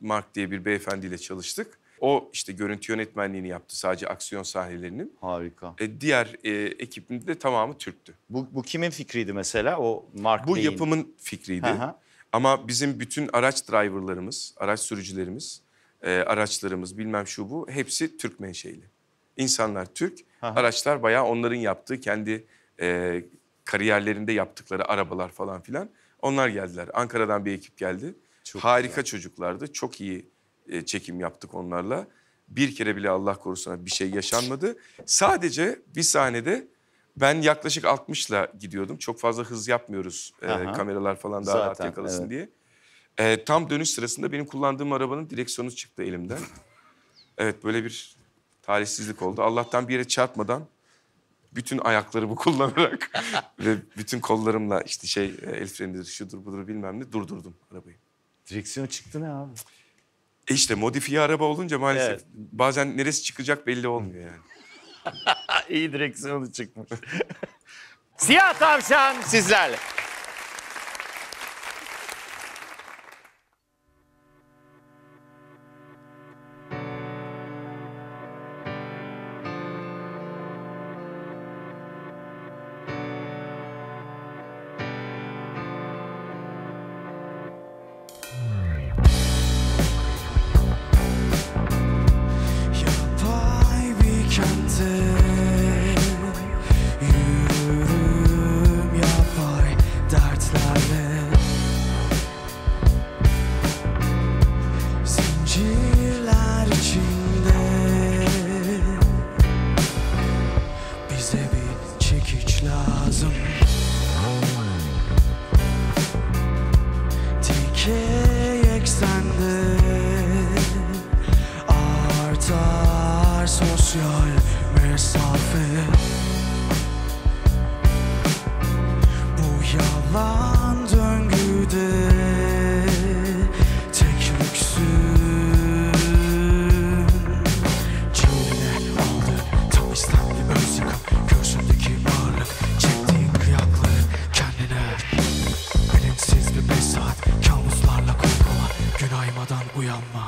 Mark diye bir beyefendiyle çalıştık. O işte görüntü yönetmenliğini yaptı sadece aksiyon sahnelerinin. Harika. Diğer ekibin de tamamı Türktü. Bu kimin fikriydi mesela? O Mark Bu Bey'in. yapımın fikriydi. Aha. Ama bizim bütün araç driverlarımız, araç sürücülerimiz, araçlarımız bilmem şu bu hepsi Türk menşeli. İnsanlar Türk, Aha. araçlar bayağı onların yaptığı kendi kariyerlerinde yaptıkları arabalar falan filan. Onlar geldiler. Ankara'dan bir ekip geldi. Çok Harika çocuklardı. Çok iyi çekim yaptık onlarla. Bir kere bile Allah korusun bir şey yaşanmadı. Sadece bir sahnede ben yaklaşık 60'la gidiyordum. Çok fazla hız yapmıyoruz Aha. kameralar falan daha rahat Zaten, yakalasın evet. diye. Tam dönüş sırasında benim kullandığım arabanın direksiyonu çıktı elimden. Evet böyle bir talihsizlik oldu. Allah'tan bir yere çarpmadan bütün ayaklarımı kullanarak ve bütün kollarımla işte el frenidir, şudur budur bilmem ne durdurdum arabayı. Direksiyon çıktı ne abi? İşte modifiye araba olunca maalesef Evet. bazen neresi çıkacak belli olmuyor yani. İyi direksiyonu çıkmış. Siyah Tavşan sizlerle. Yapay bir kentte yürürüm yapay dertlerle zincirler içinde bize bir çekiç lazım Tike yeksende artar sosyal mesafe Bu yalan döngüde tek lüksün Ciğerine aldı tam istemli öz yıkım Göğsündeki ağırlık çektiğin kıyakları kendine Bilinçsiz bir 5 saat kabuslarla korkula Gün aymadan uyanma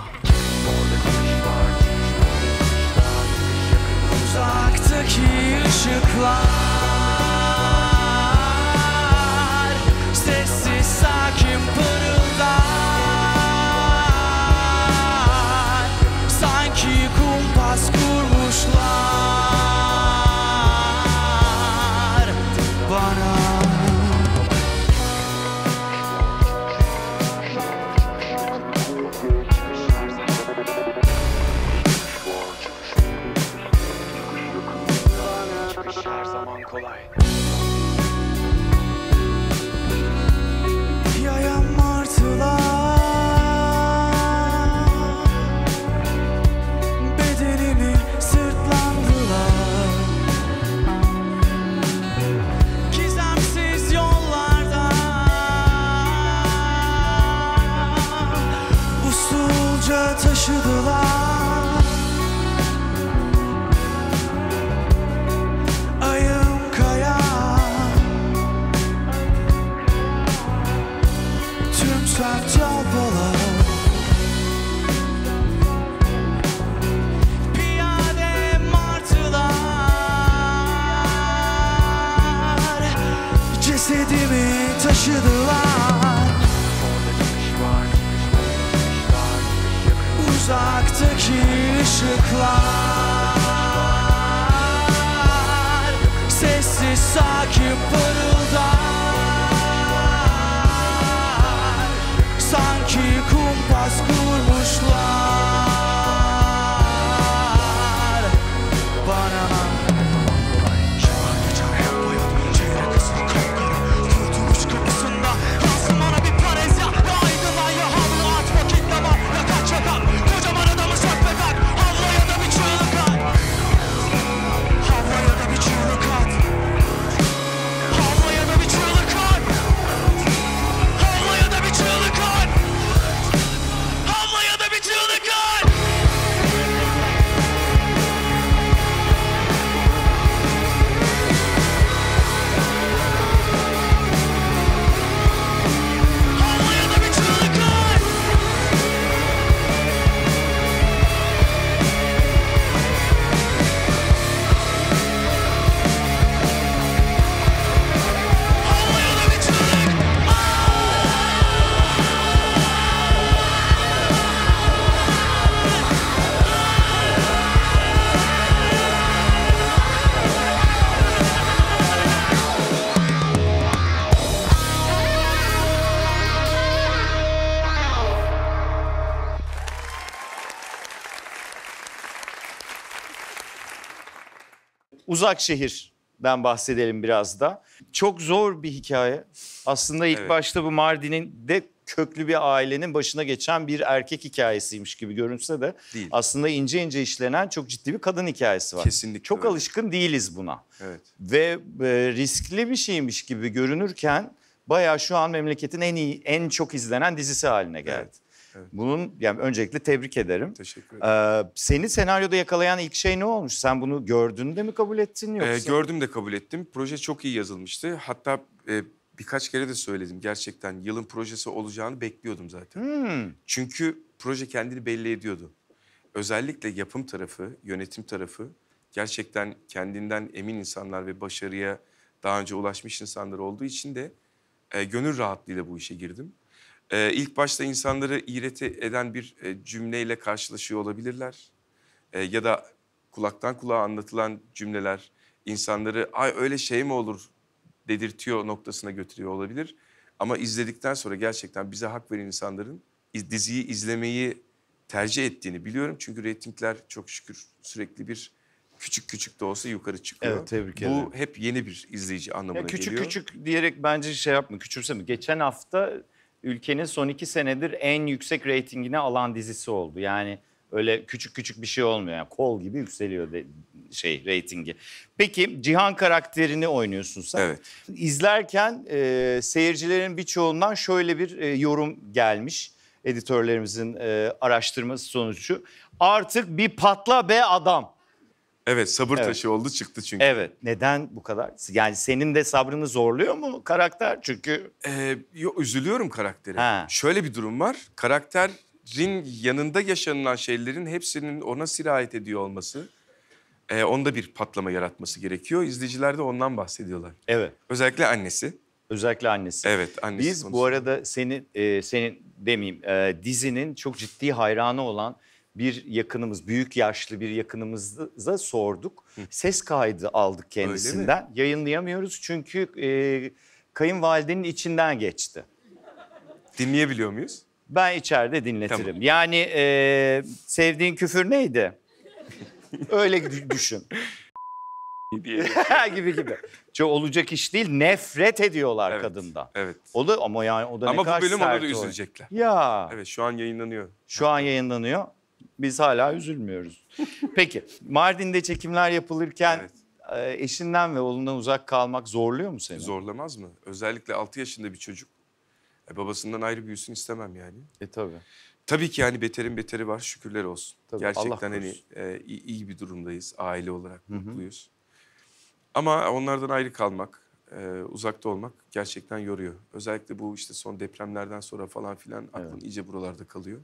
Uzaktaki ışıklar Sessiz sakin pırıldar Sanki kumpas kurmuşlar bana her zaman kolay. Yayan martılar bedenimi sırtlandılar Gizemsiz yollarda usulca taşıdılar Ayım kaya Tüm sert yolbalar Piyade martılar Cesedimi taşıdılar Uzaktaki ışıklar Sessiz sakin pırıldar Sanki kumpas kurmuşlar bana Yıllar geçer hep hayat çeyrek kısmı kapkara Kurtuluş kapısında lazım bana bir pareza Ve aydınlan ya havlu at vakit Uzak Şehir'den bahsedelim biraz da. Çok zor bir hikaye. Aslında ilk Evet. başta bu Mardin'in de köklü bir ailenin başına geçen bir erkek hikayesiymiş gibi görünse de Değil. aslında ince ince işlenen çok ciddi bir kadın hikayesi var. Kesinlikle Çok öyle. alışkın değiliz buna. Evet. Ve riskli bir şeymiş gibi görünürken bayağı şu an memleketin en çok izlenen dizisi haline geldi. Evet, evet. Bunun yani öncelikle tebrik ederim. Teşekkür ederim. Seni senaryoda yakalayan ilk şey ne olmuş? Sen bunu gördüğünde mi kabul ettin yoksa? Gördüm de kabul ettim. Proje çok iyi yazılmıştı. Hatta birkaç kere de söyledim. Gerçekten yılın projesi olacağını bekliyordum zaten. Çünkü proje kendini belli ediyordu. Özellikle yapım tarafı, yönetim tarafı gerçekten kendinden emin insanlar ve başarıya daha önce ulaşmış insanlar olduğu için de gönül rahatlığıyla bu işe girdim. İlk başta insanları iğreti eden bir cümleyle karşılaşıyor olabilirler. Ya da kulaktan kulağa anlatılan cümleler insanları ay öyle şey mi olur dedirtiyor noktasına götürüyor olabilir. Ama izledikten sonra gerçekten bize hak veren insanların diziyi izlemeyi tercih ettiğini biliyorum. Çünkü reytingler çok şükür sürekli bir küçük de olsa yukarı çıkıyor. Evet, tebrik ederim. Bu hep yeni bir izleyici anlamına Ya küçük geliyor. küçük diyerek bence şey yapma, küçümseme. Geçen hafta ülkenin son 2 senedir en yüksek reytingini alan dizisi oldu. Yani öyle küçük küçük bir şey olmuyor. Yani kol gibi yükseliyor reytingi. Peki Cihan karakterini oynuyorsun sen. Evet. İzlerken seyircilerin birçoğundan şöyle bir yorum gelmiş. Editörlerimizin araştırması sonucu. Artık bir patla be adam. Evet, sabır Evet. taşı oldu çıktı çünkü. Evet. Neden bu kadar? Yani senin de sabrını zorluyor mu karakter? Çünkü Üzülüyorum karaktere. Ha. Şöyle bir durum var. Karakterin yanında yaşanılan şeylerin hepsinin ona sirayet ediyor olması... onda bir patlama yaratması gerekiyor. İzleyiciler de ondan bahsediyorlar. evet. Özellikle annesi. Özellikle annesi. Evet, annesi Biz bu konusunda. arada senin demeyeyim dizinin çok ciddi hayranı olan bir yakınımız, büyük yaşlı bir yakınımıza sorduk. Ses kaydı aldık kendisinden. Yayınlayamıyoruz çünkü kayınvalidenin içinden geçti. Dinleyebiliyor muyuz? Ben içeride dinletirim. Tamam. Yani sevdiğin küfür neydi? Öyle düşün. gibi. Çok olacak iş değil. Nefret ediyorlar Evet, kadından. evet. O da ama yani o da ne Ama bu kadar bölüm sert ona da o. üzülecekler. Ya Evet, şu an yayınlanıyor. şu an yayınlanıyor. Biz hala üzülmüyoruz. Peki Mardin'de çekimler yapılırken eşinden ve oğlundan uzak kalmak zorluyor mu seni? Zorlamaz mı? Özellikle 6 yaşında bir çocuk. Babasından ayrı büyüsün istemem yani. Tabii. Tabii ki yani beterin beteri var, şükürler olsun. Tabii, Gerçekten Allah hani korusun. iyi bir durumdayız, aile olarak mutluyuz. Ama onlardan ayrı kalmak, uzakta olmak gerçekten yoruyor. Özellikle bu işte son depremlerden sonra falan filan aklın iyice buralarda kalıyor.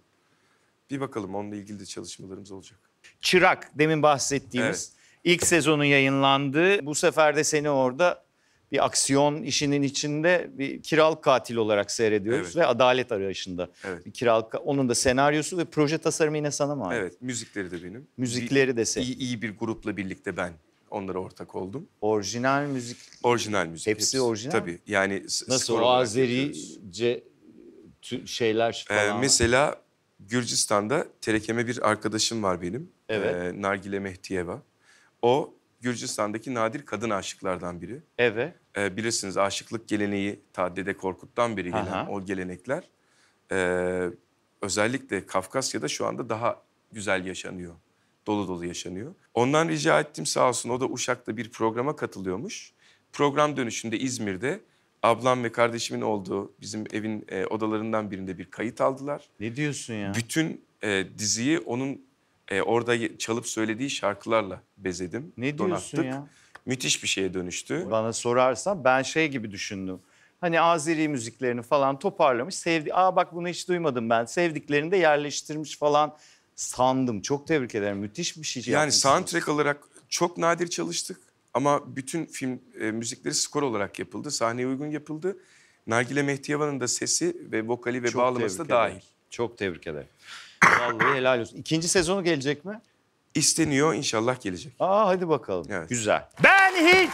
Bir bakalım, onunla ilgili de çalışmalarımız olacak. Çırak demin bahsettiğimiz ilk sezonu yayınlandı. Bu sefer de seni orada bir aksiyon işinin içinde bir kiralık katil olarak seyrediyoruz Evet. ve adalet arayışında. Evet. Bir onun da senaryosu ve proje tasarımı yine sana mı ait? Evet, müzikleri de benim. Müzikleri de senin. İyi bir grupla birlikte ben onlara ortak oldum. Orijinal müzik Orijinal müzik. Hepsi orijinal mi? Tabii yani nasıl skor o olarak yapıyoruz. Azerice şeyler falan. Mesela Gürcistan'da Terekeme bir arkadaşım var benim. Evet. Nargile Mehtiyeva. O Gürcistan'daki nadir kadın aşıklardan biri. Evet. Bilirsiniz aşıklık geleneği ta Dede Korkut'tan beri gelen Aha. o gelenekler. Özellikle Kafkasya'da şu anda daha güzel yaşanıyor. Dolu dolu yaşanıyor. Ondan rica ettim sağ olsun, o da Uşak'ta bir programa katılıyormuş. Program dönüşünde İzmir'de ablam ve kardeşimin olduğu bizim evin odalarından birinde bir kayıt aldılar. Ne diyorsun ya? Bütün diziyi onun orada çalıp söylediği şarkılarla bezedim. Ne diyorsun donattık. ya? Müthiş bir şeye dönüştü. Bana sorarsan ben şey gibi düşündüm. Hani Azeri müziklerini falan toparlamış. Bak bunu hiç duymadım ben. Sevdiklerini de yerleştirmiş falan sandım. Çok tebrik ederim. Müthiş bir şey Yani yapmışsın. soundtrack olarak çok nadir çalıştık. Ama bütün film müzikleri skor olarak yapıldı. Sahneye uygun yapıldı. Nargile Mehtiyeva'nın da sesi ve vokali ve Çok bağlaması da tebrik dahil. ederim. Çok tebrik ederim. Vallahi helal olsun. İkinci sezonu gelecek mi? İsteniyor, inşallah gelecek. Hadi bakalım. Evet. Güzel. Ben hiç...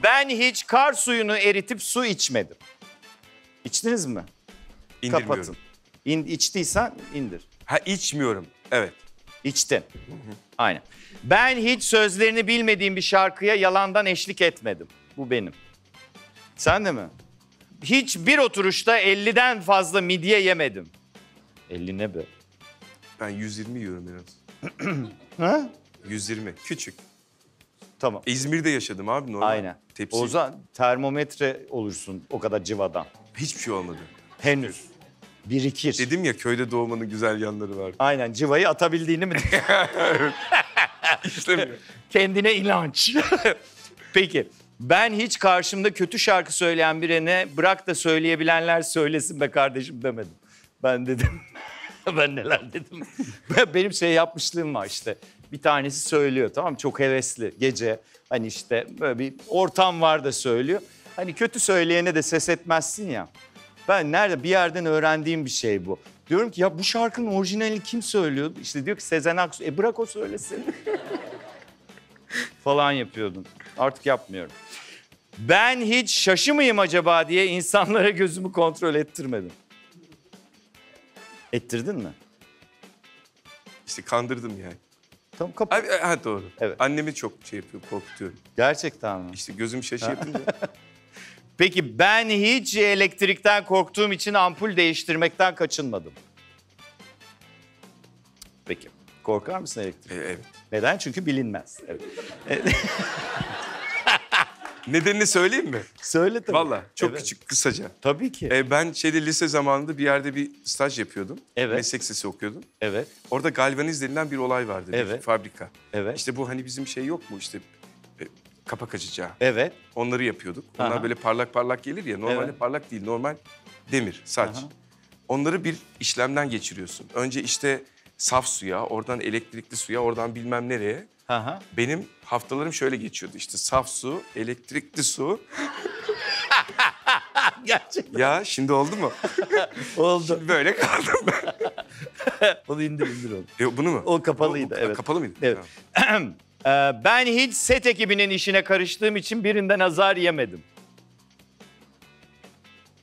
Ben hiç kar suyunu eritip su içmedim. İçtiniz mi? İndirmiyorum. Kapatın. İçtiysen indir. Ha içmiyorum. Evet. İçtin. Aynen. Ben hiç sözlerini bilmediğim bir şarkıya yalandan eşlik etmedim. Bu benim. Sen de mi? Hiç bir oturuşta 50'den fazla midye yemedim. 50 ne be? Ben 120 yiyorum en az. Ha? 120. Küçük. Tamam. İzmir'de yaşadım abi normal. Aynen. Tepsi. O zaman termometre olursun o kadar civadan. Hiçbir şey olmadı. Henüz. Birikir. Dedim ya köyde doğmanın güzel yanları var. Aynen, civayı atabildiğini mi? İşlemiyor. Kendine inanç. Peki, ben hiç karşımda kötü şarkı söyleyen birine bırak da söyleyebilenler söylesin be kardeşim demedim. Ben dedim. Ben neler dedim. Benim şey yapmışlığım var işte. Bir tanesi söylüyor, tamam mı? Çok hevesli gece. Hani işte böyle bir ortam var da söylüyor. Hani kötü söyleyene de ses etmezsin ya. Ben nerede bir yerden öğrendiğim bir şey bu. Diyorum ki ya bu şarkının orijinalini kim söylüyor? İşte diyor ki Sezen Aksu. Bırak o söylesin. Falan yapıyordum. Artık yapmıyorum. Ben hiç şaşı mıyım acaba diye insanlara gözümü kontrol ettirmedim. Ettirdin mi? İşte kandırdım yani. Tamam, kapat. Ha doğru. Evet. Annemi çok şey yapıyor, korkutuyorum. Gerçekten mi? İşte gözüm şaşı yapınca. Peki ben hiç elektrikten korktuğum için ampul değiştirmekten kaçınmadım. Peki. Korkar mısın elektrik? Evet. Neden? Çünkü bilinmez. Evet. Nedenini söyleyeyim mi? Söyle tabii. Valla çok Evet. küçük, kısaca. Tabii ki. Ben lise zamanında bir yerde bir staj yapıyordum. Evet. Meslek lisesi okuyordum. Evet. Orada galvaniz denilen bir olay vardı. Bir Evet. fabrika. Evet. İşte bu hani bizim şey yok mu işte kapak açacağı. Evet. Onları yapıyorduk. Onlar Aha. böyle parlak parlak gelir ya. Normalde Evet. parlak değil. Normal demir, saç. Aha. Onları bir işlemden geçiriyorsun. Önce işte saf suya, oradan elektrikli suya, oradan bilmem nereye. Aha. Benim haftalarım şöyle geçiyordu. İşte saf su, elektrikli su. Gerçekten. Ya şimdi oldu mu? Oldu. Böyle kaldım ben. Onu indir onu. Bunu mu? O kapalıydı, evet. Kapalı mıydı? Evet. Tamam. Ben hiç set ekibinin işine karıştığım için birinden azar yemedim.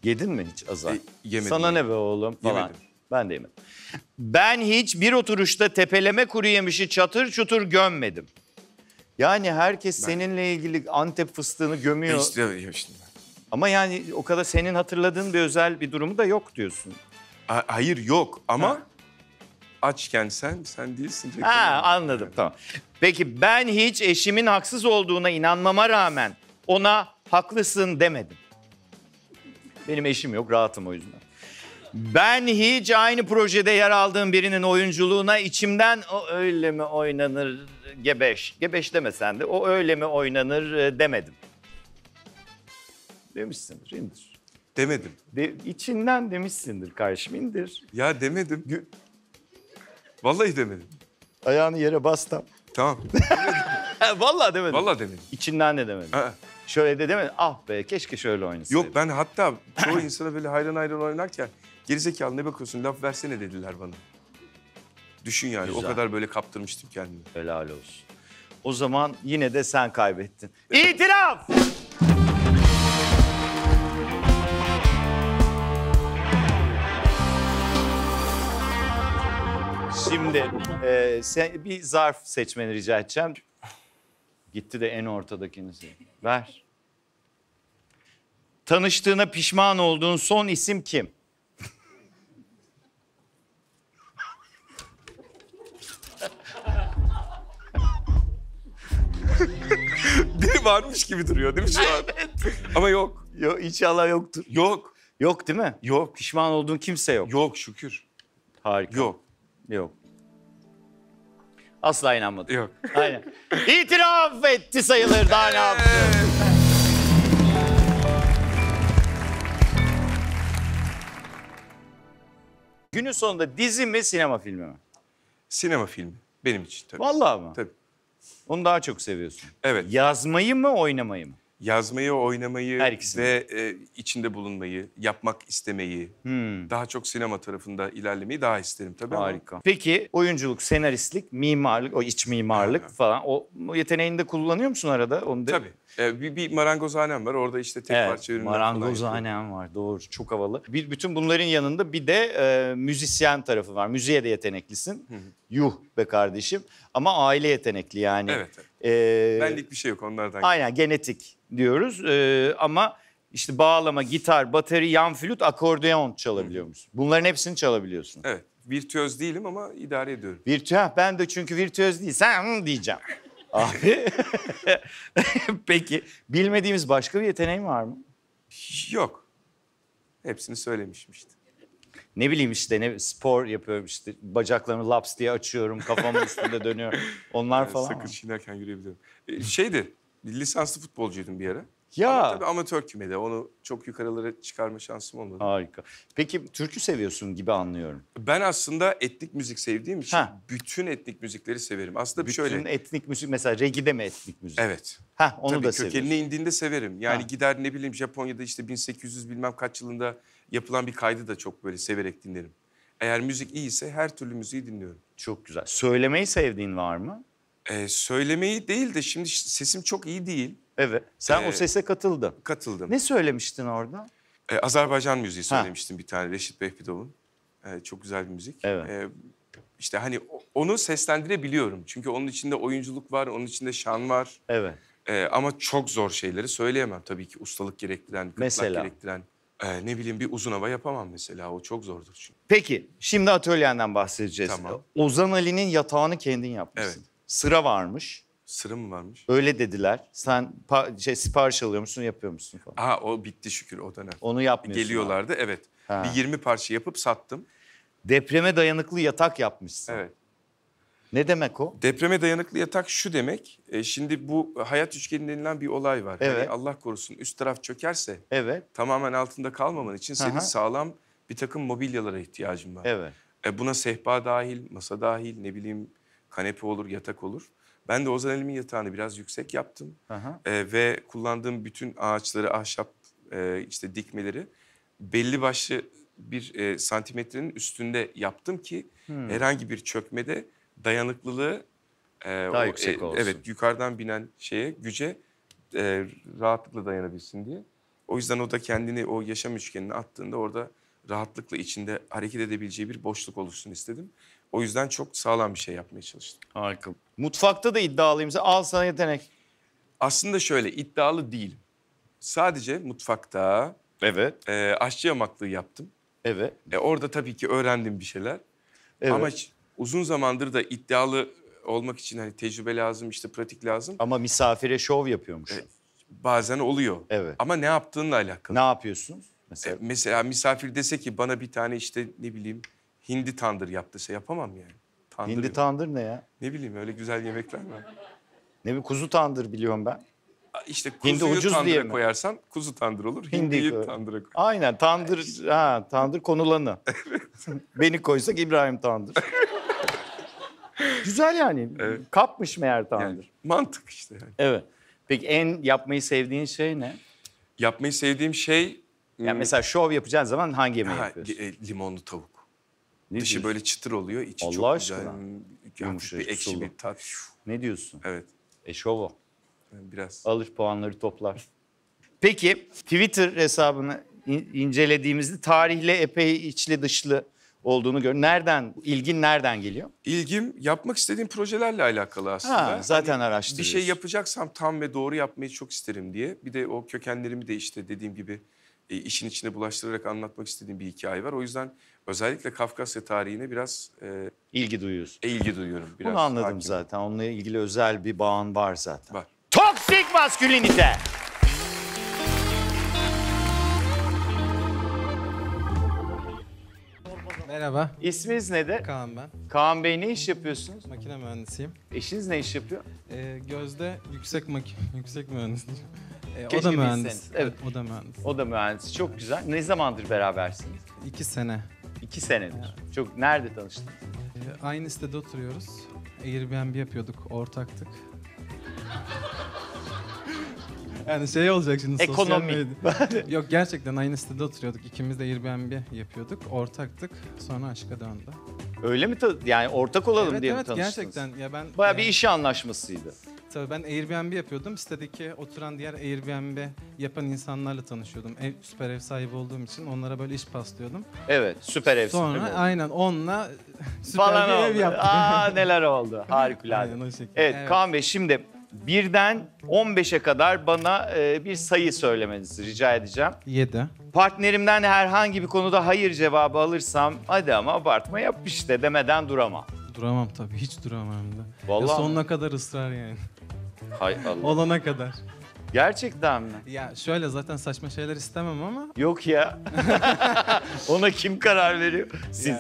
Yedin mi hiç azar? Yemedim. Sana ne be oğlum falan. Yemedim. Ben de yemedim. Ben hiç bir oturuşta tepeleme kuru yemişi çatır çutur gömmedim. Yani herkes seninle ilgili Antep fıstığını gömüyor. İşte. Ama yani o kadar senin hatırladığın bir özel bir durumu da yok diyorsun. Hayır yok ama Ha. açken sen değilsin. Ha, anladım, tamam. Peki ben hiç eşimin haksız olduğuna inanmama rağmen ona haklısın demedim. Benim eşim yok, rahatım o yüzden. Ben hiç aynı projede yer aldığım birinin oyunculuğuna içimden o öyle mi oynanır gebeş. Gebeş demesen de o öyle mi oynanır demedim. Demişsindir, indir. Demedim. İçinden demişsindir kardeşim, indir. Ya demedim. Vallahi demedim. Ayağını yere bas tam. Tamam. Vallahi demedim. Vallahi demedim. İçinden de demedim. Ha. Şöyle de demedin. Ah be keşke şöyle oynasaydım. Yok ben hatta çoğu insana böyle hayran hayran oynarken gerizekalı ne bakıyorsun laf versene dediler bana. Düşün yani Güzel. o kadar böyle kaptırmıştım kendimi. Helal olsun. O zaman yine de sen kaybettin. İtiraf! Şimdi sen bir zarf seçmeni rica edeceğim. Gitti de en ortadakini seç. Ver. Tanıştığına pişman olduğun son isim kim? Biri varmış gibi duruyor değil mi şu an? Ama yok. Yok, inşallah yoktur. Yok. Yok değil mi? Yok. Pişman olduğun kimse yok. Yok şükür. Harika. Yok. Yok. Asla inanmadım. Yok. Aynen. İtiraf etti sayılır, daha ne yapsın? Günün sonunda dizi mi, sinema filmi mi? Sinema filmi benim için tabii. Vallahi mı? Tabii. Onu daha çok seviyorsun. Evet. Yazmayı mı, oynamayı mı? Yazmayı, oynamayı Her ikisini. ve içinde bulunmayı, yapmak istemeyi, daha çok sinema tarafında ilerlemeyi daha isterim tabii Harika. Peki oyunculuk, senaristlik, mimarlık, o iç mimarlık falan o yeteneğini de kullanıyor musun arada? Onu da... Tabii. Bir marangozhanem var. Orada işte tek parça ürünler falan yapıyorum. marangozhanem var. Doğru. Çok havalı. Bütün bunların yanında bir de müzisyen tarafı var. Müziğe de yeteneklisin. Yuh be kardeşim. Ama aile yetenekli yani. Evet. Benlik bir şey yok onlardan. Aynen genetik diyoruz. Ama işte bağlama, gitar, bateri, yan flüt, akordeon çalabiliyor musun? Bunların hepsini çalabiliyorsun. Evet. Virtüöz değilim ama idare ediyorum. Ben de çünkü virtüöz değilsen diyeceğim. Abi. Peki bilmediğimiz başka bir yeteneğin var mı? Yok. Hepsini söylemişim işte. Ne bileyim işte spor yapıyorum işte bacaklarımı laps diye açıyorum kafamın üstünde dönüyorum. Onlar falan Sakın mı? çiğnerken yürüyebiliyorum. Lisanslı futbolcuydum bir ara. Ya. Ama tabii amatör kümede. Onu çok yukarılara çıkarma şansım olmadı. Harika. Peki türkü seviyorsun gibi anlıyorum. Ben aslında etnik müzik sevdiğim için Ha. bütün etnik müzikleri severim. Aslında Bütün şöyle. etnik müzik mesela reggae mi etnik müzik? Evet. Onu Tabii da kökenine seviyorsun. indiğinde severim. Yani Ha. gider ne bileyim Japonya'da işte 1800 bilmem kaç yılında yapılan bir kaydı da çok böyle severek dinlerim. Eğer müzik iyiyse her türlü müziği dinliyorum. Çok güzel. Söylemeyi sevdiğin var mı? Söylemeyi değil de şimdi sesim çok iyi değil. Evet. Sen o sese katıldın. Katıldım. Ne söylemiştin orada? Azerbaycan müziği söylemiştim bir tane Reşit Behbudov'un. Çok güzel bir müzik. Evet. İşte hani onu seslendirebiliyorum. Çünkü onun içinde oyunculuk var, onun içinde şan var. Evet. Ama çok zor şeyleri söyleyemem tabii ki. Ustalık gerektiren, gırtlak Mesela? gerektiren. Ne bileyim bir uzun hava yapamam mesela. O çok zordur çünkü. Peki şimdi atölyenden bahsedeceğiz. Tamam. Ozan Ali'nin yatağını kendin yapmışsın. Evet. Sıra varmış. Sırım mı varmış? Öyle dediler. Sen sipariş alıyor musun, yapıyor musun falan. Aha o bitti şükür o dönem. Onu yapmıyorsun. Geliyorlardı evet. Ha. Bir 20 parça yapıp sattım. Depreme dayanıklı yatak yapmışsın. Evet. Ne demek o? Depreme dayanıklı yatak şu demek. Şimdi bu hayat üçgeni denilen bir olay var. Evet. Yani Allah korusun üst taraf çökerse Evet. tamamen altında kalmaman için senin Aha. sağlam bir takım mobilyalara ihtiyacın var. Evet. Buna sehpa dahil, masa dahil, ne bileyim kanepe olur, yatak olur. Ben de Ozan Ali'nin yatağını biraz yüksek yaptım. Aha. Ve kullandığım bütün ağaçları, ahşap işte dikmeleri belli başlı bir santimetrenin üstünde yaptım ki herhangi bir çökmede dayanıklılığı Daha yüksek olsun. Evet, yukarıdan binen güce rahatlıkla dayanabilsin diye. O yüzden o da kendini o yaşam üçgenine attığında orada rahatlıkla içinde hareket edebileceği bir boşluk oluşsun istedim. O yüzden çok sağlam bir şey yapmaya çalıştım. Harika. Mutfakta da iddialıyım. Al sana yetenek. Aslında şöyle iddialı değilim. Sadece mutfakta Evet. aşçı yamaklığı yaptım. Evet. Orada tabii ki öğrendim bir şeyler. Evet. Ama uzun zamandır da iddialı olmak için hani tecrübe lazım, işte pratik lazım. Ama misafire şov yapıyormuş. Bazen oluyor. Evet. Ama ne yaptığınla alakalı. Ne yapıyorsun mesela? Mesela misafir dese ki bana bir tane işte ne bileyim hindi tandır yap dese yapamam yani. Tandır Hindi yok. tandır ne ya? Ne bileyim öyle güzel yemekler var. Ne bir kuzu tandır biliyorum ben. İşte Hindi kuzuyu ucuz diye tandıra mi? koyarsan kuzu tandır olur. Hindi Hindiyi koy. tandıra koy. Aynen tandır. Tandır konulanı. Beni koysak İbrahim Tandır. Güzel yani. Evet. Kapmış meğer tandır. Yani mantık işte yani. Evet. Peki en yapmayı sevdiğin şey ne? Yapmayı sevdiğim şey Yani mesela şov yapacağın zaman hangi yemeği yapıyorsun? limonlu tavuk. Ne Dışı diyorsun? böyle çıtır oluyor, içi Allah çok aşkına. güzel. Hafif Yumuşacık, bir ekşi sulu. bir tat. Ne diyorsun? Evet, Şov o. biraz. Alır puanları toplar. Peki Twitter hesabını incelediğimizde tarihle epey içli dışlı olduğunu gör. İlgin nereden geliyor? İlgim yapmak istediğim projelerle alakalı aslında. Zaten Hani araştırıyorsun. bir şey yapacaksam tam ve doğru yapmayı çok isterim diye. Bir de o kökenlerimi de işte dediğim gibi işin içine bulaştırarak anlatmak istediğim bir hikaye var. O yüzden özellikle Kafkasya tarihine biraz İlgi duyuyorsun. ilgi duyuyorum. Biraz Bunu anladım hakimim. zaten. Onunla ilgili özel bir bağın var zaten. Var. Toksik maskülinite. Merhaba, İsminiz nedir? Kaan ben. Kaan Bey ne iş yapıyorsunuz? Makine mühendisiyim. Eşiniz ne iş yapıyor? Gözde yüksek mühendis. O Keşke da mühendis. bilseniz. Evet. O da mühendis. O da mühendis. Çok güzel. Ne zamandır berabersiniz? 2 sene. 2 senedir. Çok nerede tanıştınız? Aynı sitede oturuyoruz. Airbnb yapıyorduk, ortaktık. Yani şey olacak şimdi Ekonomi. sosyal medya. Yok gerçekten aynı sitede oturuyorduk. İkimiz de Airbnb yapıyorduk. Ortaktık. Sonra aşka döndü. Öyle mi? Yani ortak olalım Evet diye mi evet tanıştınız? gerçekten. Ya ben Bayağı bir iş anlaşmasıydı. Tabii ben Airbnb yapıyordum. Sitedeki oturan diğer Airbnb yapan insanlarla tanışıyordum. Süper ev sahibi olduğum için onlara böyle iş paslıyordum. Evet, süper ev. Sonra süper ev. aynen onunla süper Falan bir ev oldu. yaptık. Neler oldu. Harikulade. Aynen o şekilde. Evet, Kaan Bey, şimdi birden 15'e kadar bana bir sayı söylemenizi rica edeceğim. 7. Partnerimden herhangi bir konuda hayır cevabı alırsam hadi ama abartma yap işte demeden duramam. Duramam tabii. Hiç duramam hem de. Vallahi Ya sonuna kadar ısrar yani. Hay Allah. Olana kadar. Gerçekten mi? Ya şöyle zaten saçma şeyler istemem ama Yok ya. Ona kim karar veriyor? Siz.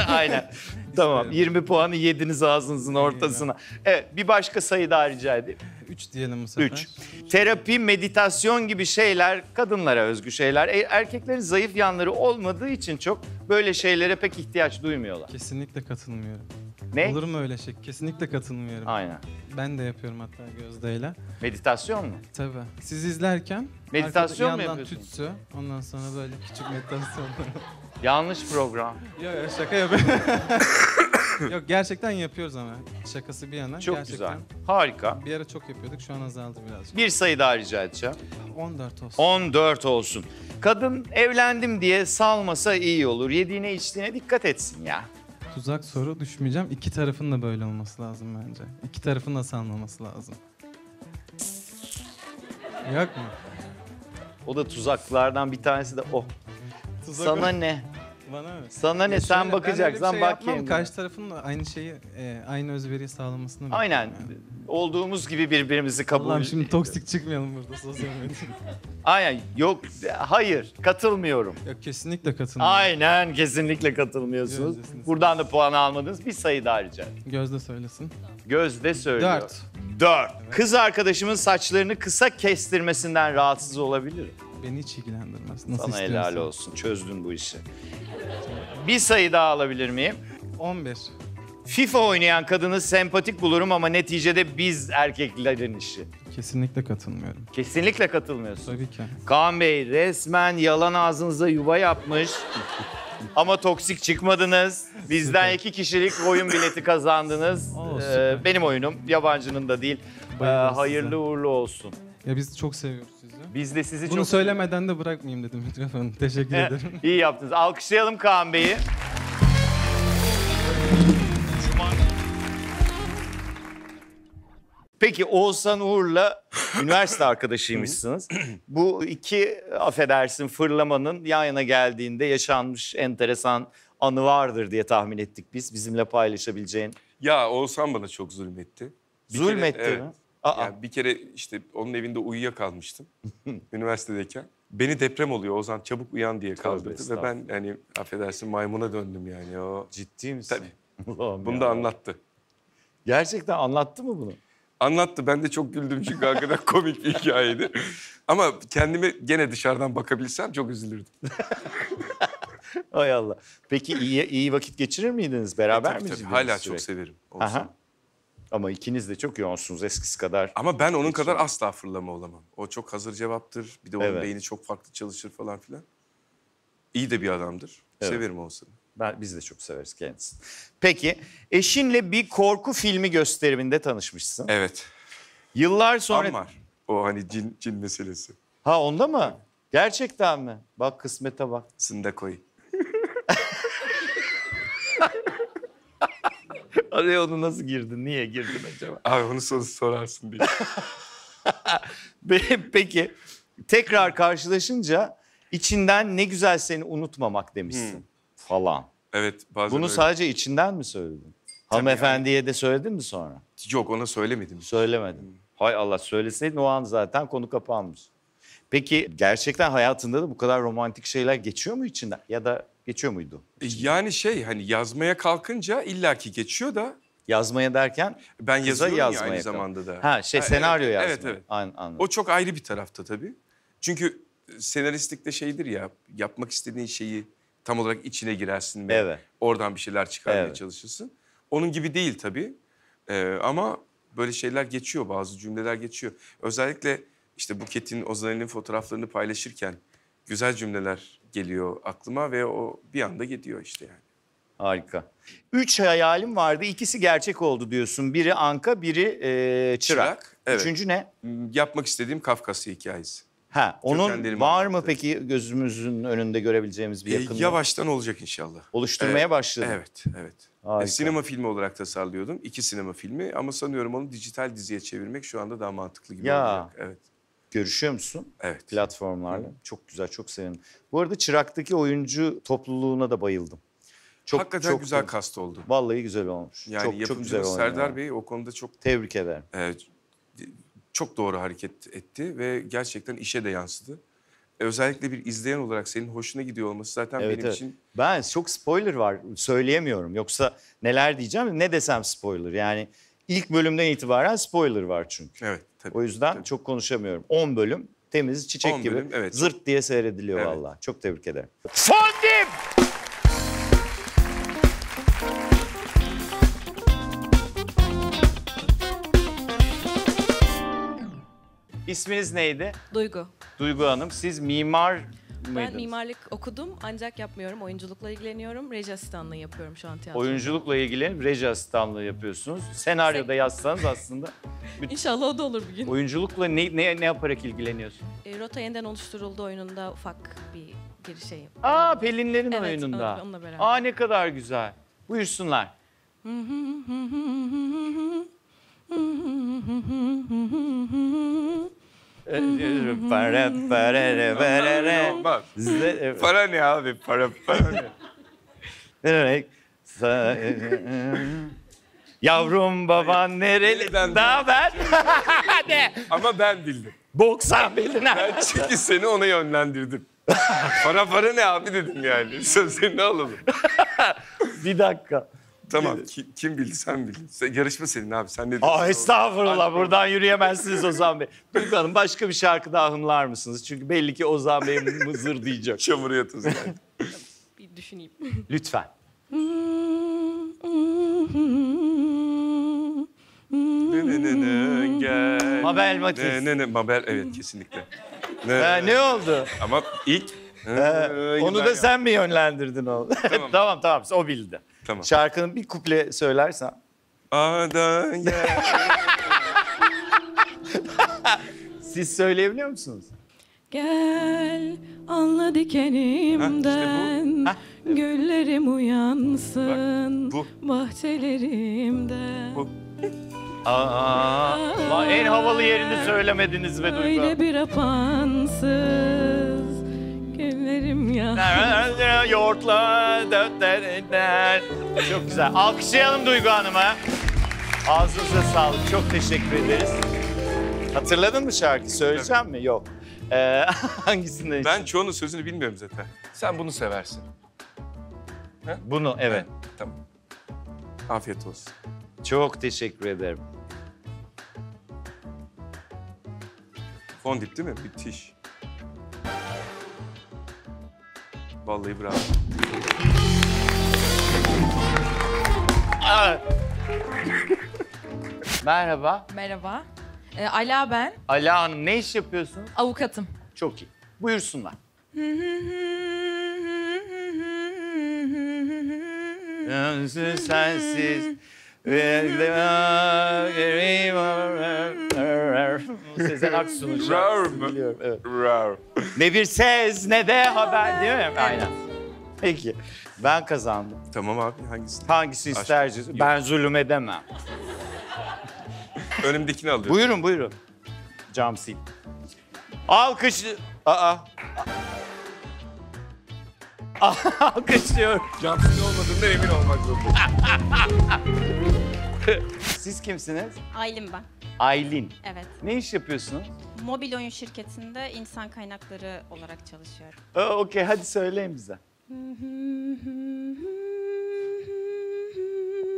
Aynen. Tamam. 20 puanı yediniz ağzınızın ortasına. Evet, bir başka sayı daha rica edeyim. 3 diyelim bu sefer. 3. Terapi, meditasyon gibi şeyler kadınlara özgü şeyler. Erkeklerin zayıf yanları olmadığı için çok böyle şeylere pek ihtiyaç duymuyorlar. Kesinlikle katılmıyorum. Ne? Olur mu öyle şey? Kesinlikle katılmıyorum. Aynen. Ben de yapıyorum hatta Gözde'yle. Meditasyon mu? Tabii. Siz izlerken Meditasyon mu arkada yandan yapıyorsunuz? tütsü, ondan sonra böyle küçük meditasyonlar. Yanlış program. Yok şaka yapıyorum. Yok gerçekten yapıyoruz ama. Şakası bir yana. Çok gerçekten. güzel. Harika. Bir ara çok yapıyorduk, şu an azaldı birazcık. Bir sayı daha rica edeceğim. 14 olsun. 14 olsun. Kadın evlendim diye salmasa iyi olur. Yediğine içtiğine dikkat etsin ya. Tuzak soru düşmeyeceğim. İki tarafın da böyle olması lazım bence. İki tarafın da sanmaması lazım. Yok mu? O da tuzaklardan bir tanesi de o. Tuzak Sana ne? Bana mı? Sana ne? Ya Sen şöyle, bakacaksan ben öyle bir şey bak yapmam. kendine. Karşı tarafın da aynı şeyi, aynı özveriyi sağlamasını bekliyorum Aynen. yani. Olduğumuz gibi birbirimizi kabul. Allah'ım şimdi toksik çıkmayalım burada sosyal medyada. Aynen. Yok. Hayır. Katılmıyorum. Yok kesinlikle katılmıyorum. Aynen. Kesinlikle katılmıyorsunuz. Gözdesiniz. Buradan da puan almadınız. Bir sayı daha rica ederim. Gözde söylesin. Gözde söylüyor. 4. 4. Kız arkadaşımın saçlarını kısa kestirmesinden rahatsız olabilirim. Beni hiç ilgilendirmez. Nasıl Sana istiyorsan. helal olsun. Çözdün bu işi. Bir sayı daha alabilir miyim? 11. FIFA oynayan kadını sempatik bulurum ama neticede biz erkeklerin işi. Kesinlikle katılmıyorum. Kesinlikle katılmıyorsun. Tabii ki. Kaan Bey resmen yalan ağzınıza yuva yapmış. Ama toksik çıkmadınız. Bizden Süper. 2 kişilik oyun bileti kazandınız. Oo, süper. Benim oyunum, yabancının da değil. Bayılırız Hayırlı size. uğurlu olsun. Ya biz çok seviyoruz sizi. Biz de sizi Bunu çok söylemeden de bırakmayayım dedim mikrofonu. Teşekkür ederim. İyi yaptınız. Alkışlayalım Kaan Bey'i. Peki Oğuzhan Uğur'la üniversite arkadaşıymışsınız. Bu iki affedersin fırlamanın yan yana geldiğinde yaşanmış enteresan anı vardır diye tahmin ettik biz. Bizimle paylaşabileceğin. Ya Oğuzhan bana çok zulmetti. Bir Zulmetti kere, mi? Aa, Yani bir kere işte onun evinde uyuyakalmıştım üniversitedeyken. Beni deprem oluyor Oğuzhan çabuk uyan diye kaldırdı ve ben hani affedersin maymuna döndüm yani o. ciddi misin? Tabii. Allah'ım Bunu ya. da anlattı. Gerçekten anlattı mı bunu? Anlattı ben de çok güldüm çünkü hakikaten komik bir hikayeydi. Ama kendime gene dışarıdan bakabilsem çok üzülürdüm. Hay Allah. Peki iyi vakit geçirir miydiniz? Beraber Tabii, miydiniz? tabii. Hala sürekli? çok severim Aha. Oğuzhan'ı. Ama ikiniz de çok yoğunsunuz eskisi kadar. Ama ben onun kadar asla fırlama olamam. O çok hazır cevaptır. Bir de onun Evet. beyni çok farklı çalışır falan filan. İyi de bir adamdır. Evet. Severim Oğuzhan'ı. Biz de çok severiz kendisini. Peki eşinle bir korku filmi gösteriminde tanışmışsın. Evet. Yıllar sonra... Ammar. O hani cin meselesi. Ha onda mı? Gerçekten mi? Bak kısmete bak. Sındakoy. Araya onu nasıl girdin? Niye girdin acaba? Abi onu sorarsın diye. Peki tekrar karşılaşınca içinden ne güzel seni unutmamak demişsin falan. Evet bazen Bunu öyle. sadece içinden mi söyledin? Hanımefendiye de söyledin mi sonra? Yok ona söylemedim. Söylemedim. Hay Allah söyleseydin o an zaten konu kapanmış. Peki gerçekten hayatında da bu kadar romantik şeyler geçiyor mu içinden? Ya da geçiyor muydu? Yani hani yazmaya kalkınca illaki geçiyor da Yazmaya derken ben kıza yazıyorum ya yazmaya aynı kal- zamanda da. Ha senaryo evet, yazmaya. Evet evet. Anladım. O çok ayrı bir tarafta tabii. Çünkü senaristlikte şeydir ya yapmak istediğin şeyi tam olarak içine girersin ve Evet. oradan bir şeyler çıkarmaya Evet. çalışırsın. Onun gibi değil tabii. Ama böyle şeyler geçiyor, bazı cümleler geçiyor. Özellikle işte Buket'in, Ozan Ali'nin fotoğraflarını paylaşırken güzel cümleler geliyor aklıma ve o bir anda gidiyor işte yani. Harika. 3 hayalim vardı. İkisi gerçek oldu diyorsun. Biri Anka, biri Çırak. Çırak, evet. Üçüncü ne? Yapmak istediğim Kafkasya hikayesi. Ha, onun Kökenlerimi var mı anlattı. peki gözümüzün önünde görebileceğimiz bir yakında? Yavaştan olacak inşallah. Oluşturmaya başladın. Evet, evet. Harika. Sinema filmi olarak tasarlıyordum. 2 sinema filmi ama sanıyorum onu dijital diziye çevirmek şu anda daha mantıklı gibi Ya. olacak. Evet, Görüşüyor musun? evet. Platformlarla. Çok güzel, çok sevindim. Bu arada Çırak'taki oyuncu topluluğuna da bayıldım. Çok, Hakikaten güzel kast oldu. Vallahi güzel olmuş. Yani çok güzel yapımcımız oynadı. Serdar Bey o konuda çok Tebrik ederim. çok doğru hareket etti ve gerçekten işe de yansıdı. Özellikle bir izleyen olarak senin hoşuna gidiyor olması zaten Evet, benim evet. için Ben çok spoiler var. Söyleyemiyorum. Yoksa neler diyeceğim, ne desem spoiler. Yani ilk bölümden itibaren spoiler var çünkü. evet tabii. O yüzden tabii. çok konuşamıyorum. 10 bölüm temiz çiçek 10 gibi bölüm, evet. zırt diye seyrediliyor Evet. vallahi. Çok tebrik ederim. Fondim! İsminiz neydi? Duygu. Duygu Hanım. Siz mimar Ben mıydınız? mimarlık okudum ancak yapmıyorum. Oyunculukla ilgileniyorum. Reji asistanlığı yapıyorum şu an tiyatroda. Oyunculukla ilgilenip reji asistanlığı yapıyorsunuz. Senaryoda yazsanız aslında. İnşallah o da olur bir gün. Oyunculukla ne yaparak ilgileniyorsun? Rota yeniden oluşturuldu oyununda ufak bir girişe yapıyorum. Aa, Pelinlerin Evet, oyununda. onunla beraber. Aa, ne kadar güzel. Buyursunlar. Bak, para ne abi? Para ne? Yavrum baban nereli? Nereden Ne haber? Ne? Ama ben bildim. Boksan bildin ha. Ben çünkü seni ona yönlendirdim. Para ne abi dedim yani. Sözlerini alalım. Bir dakika. Tamam kim bildi sen bildin. Yarışma senin abi sen ne diyorsun? Aa, estağfurullah, buradan yürüyemezsiniz Ozan Bey. Duygu Hanım, başka bir şarkı daha hımlar mısınız? Çünkü belli ki Ozan Bey mızır diyecek. Çamura yatız yani. Bir düşüneyim. Lütfen. Gel. Mabel Matiz. Mabel evet kesinlikle. Ne oldu? Ama ilk Onu da sen mi yönlendirdin oğlum? Tamam. tamam, o bildi. Tamam. Şarkının bir kuple söylersen. A'dan gel. Siz söyleyebiliyor musunuz? Gel anla dikenimden, Ha, güllerim uyansın, Bak, bahçelerimde. Bu. Aa, lan en havalı yerini söylemediniz be Duygu Öyle Hanım. bir apansız güllerim ya. Yoğurtla. Çok güzel. Alkışlayalım Duygu Hanım'a. Ağzınıza sağlık. Çok teşekkür ederiz. Hatırladın mı şarkı? Söyleyeceğim mi? Yok. Hangisinden? Ben çoğunun sözünü bilmiyorum zaten. Sen bunu seversin. Bunu, evet. Tamam. Afiyet olsun. Çok teşekkür ederim. Fondip değil mi? Müthiş. Vallahi bravo. Merhaba. Merhaba. Ala ben. Ala Hanım, ne iş yapıyorsunuz? Avukatım. Çok iyi. Buyursunlar. Sensiz. Sezen Aksu'nun şarkısı biliyorum. Evet. Bravo. Ne bir ses ne de haber değil mi? Aynen. Peki. Ben kazandım. Tamam abi hangisi? Hangisi isterseniz. Ben zulüm edemem. Önümdekini alıyorum. Buyurun. Cam sil. Alkış. Aa. Alkışlıyorum. Jumpsuit olmadığında emin olmak zorundayım. Siz kimsiniz? Aylin ben. Aylin. Evet. Ne iş yapıyorsunuz? Mobil oyun şirketinde insan kaynakları olarak çalışıyorum. Okey, hadi söyleyin bize.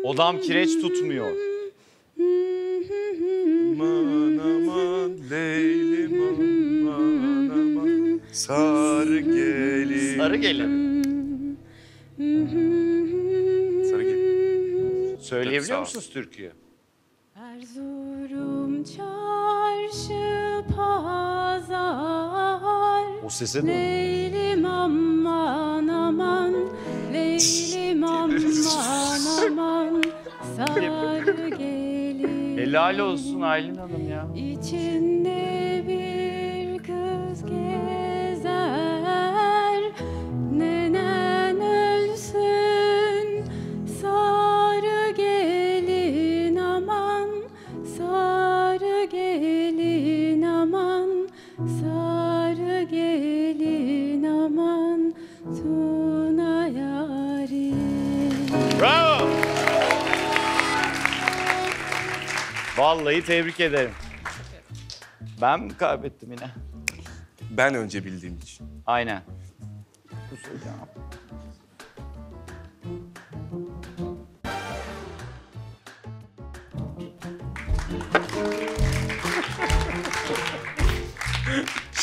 Odam kireç tutmuyor. Aman aman Leylim aman aman sarı gelin. Sarı gelin. Sarı gelin. Söyleyebiliyor Sağ ol. musunuz türküyü? Erzurum çarşı pazar, O sese dön. Leylim aman aman, Leylim aman Helal olsun Aylin Hanım ya. İçinde bir kız gezer, nenen ölsün, sarı gelin aman, sarı gelin aman, sarı gelin aman, Tuna yarim. Bravo. Vallahi tebrik ederim. Ben mi kaybettim yine? Ben önce bildiğim için. Aynen. Bu söyleyeceğim.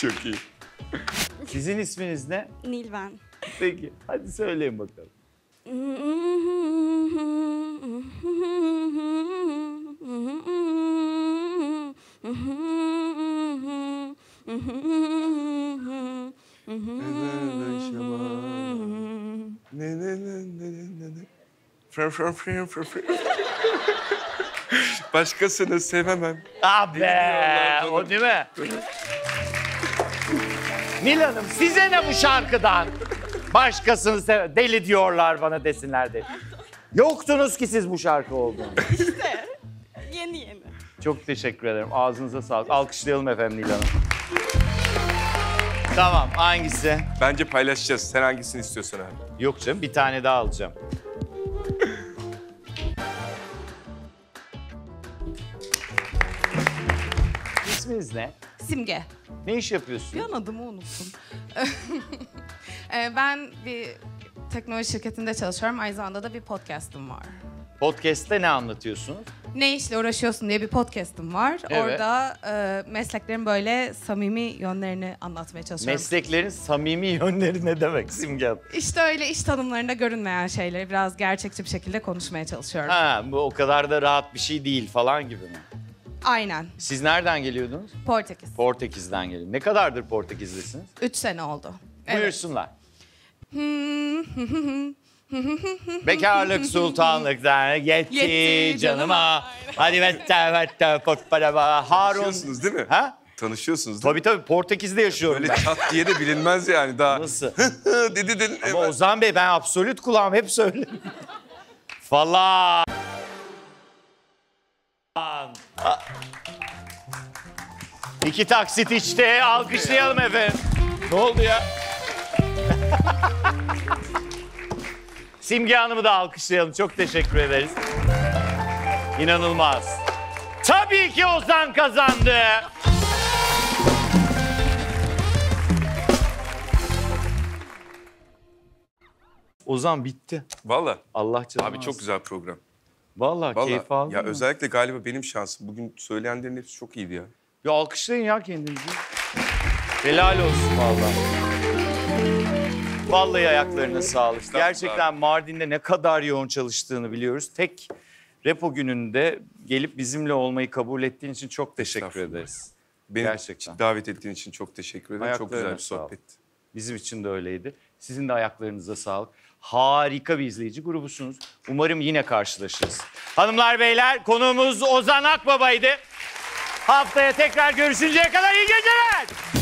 Çok iyi. Sizin isminiz ne? Nilben. Peki, hadi söyleyin bakalım. Başkasını sevemem. Ah be, Biliyorlar bunu. o değil mi? Nil Hanım, size ne bu şarkıdan? Başkasını deli diyorlar bana desinler de. Yoktunuz ki siz bu şarkı olduğunu. Yeni yeni. Çok teşekkür ederim. Ağzınıza sağlık. Alkışlayalım efendim Nil Hanım. Tamam, hangisi? Bence paylaşacağız. Sen hangisini istiyorsan abi. Yok canım, bir tane daha alacağım. İsminiz ne? Simge. Ne iş yapıyorsun? Bir an adımı unuttum. Ben bir teknoloji şirketinde çalışıyorum. Aynı zamanda da bir podcast'ım var. Podcast'te ne anlatıyorsunuz? Ne işle uğraşıyorsun diye bir podcast'ım var. Evet. Orada mesleklerin böyle samimi yönlerini anlatmaya çalışıyorum. Mesleklerin samimi yönleri ne demek Simge Hanım? İşte öyle iş tanımlarında görünmeyen şeyleri biraz gerçekçi bir şekilde konuşmaya çalışıyorum. Ha, bu o kadar da rahat bir şey değil falan gibi mi? Aynen. Siz nereden geliyordunuz? Portekiz. Portekiz'den geliyorum. Ne kadardır Portekizlisiniz? 3 sene oldu. Buyursunlar. Bekarlık sultanlıktan yetti, Yetti canıma. Hadi vette potparaba. Harun. Tanışıyorsunuz değil mi? Ha? Tanışıyorsunuz değil mi? Tabii Portekiz'de yaşıyorum Böyle ben. çat diye de bilinmez yani daha. Nasıl? dedi. Ama Ozan Bey ben absolut kulağım hep söylerim. Falan. İki taksit içti. Alkışlayalım efendim. Ne oldu ya? Simge Hanım'ı da alkışlayalım. Çok teşekkür ederiz. İnanılmaz. Tabii ki Ozan kazandı. Ozan bitti. Valla. Allah canını Abi çok alsın. güzel program. Vallahi Valla. keyif aldım. Ya ben. özellikle galiba benim şansım. Bugün söyleyenlerin hepsi çok iyiydi ya. Bir alkışlayın ya kendinizi. Helal olsun vallahi. Vallahi ayaklarına sağlık. Estağfurullah. Gerçekten Mardin'de ne kadar yoğun çalıştığını biliyoruz. Tek repo gününde gelip bizimle olmayı kabul ettiğin için çok teşekkür Estağfurullah. ederiz. Beni Gerçekten. davet ettiğin için çok teşekkür ederim. Çok Ayaklarına güzel bir sağlık. sohbetti. Bizim için de öyleydi. Sizin de ayaklarınıza sağlık. Harika bir izleyici grubusunuz. Umarım yine karşılaşırız. Hanımlar beyler, konuğumuz Ozan Akbaba'ydı. Haftaya tekrar görüşünceye kadar iyi geceler.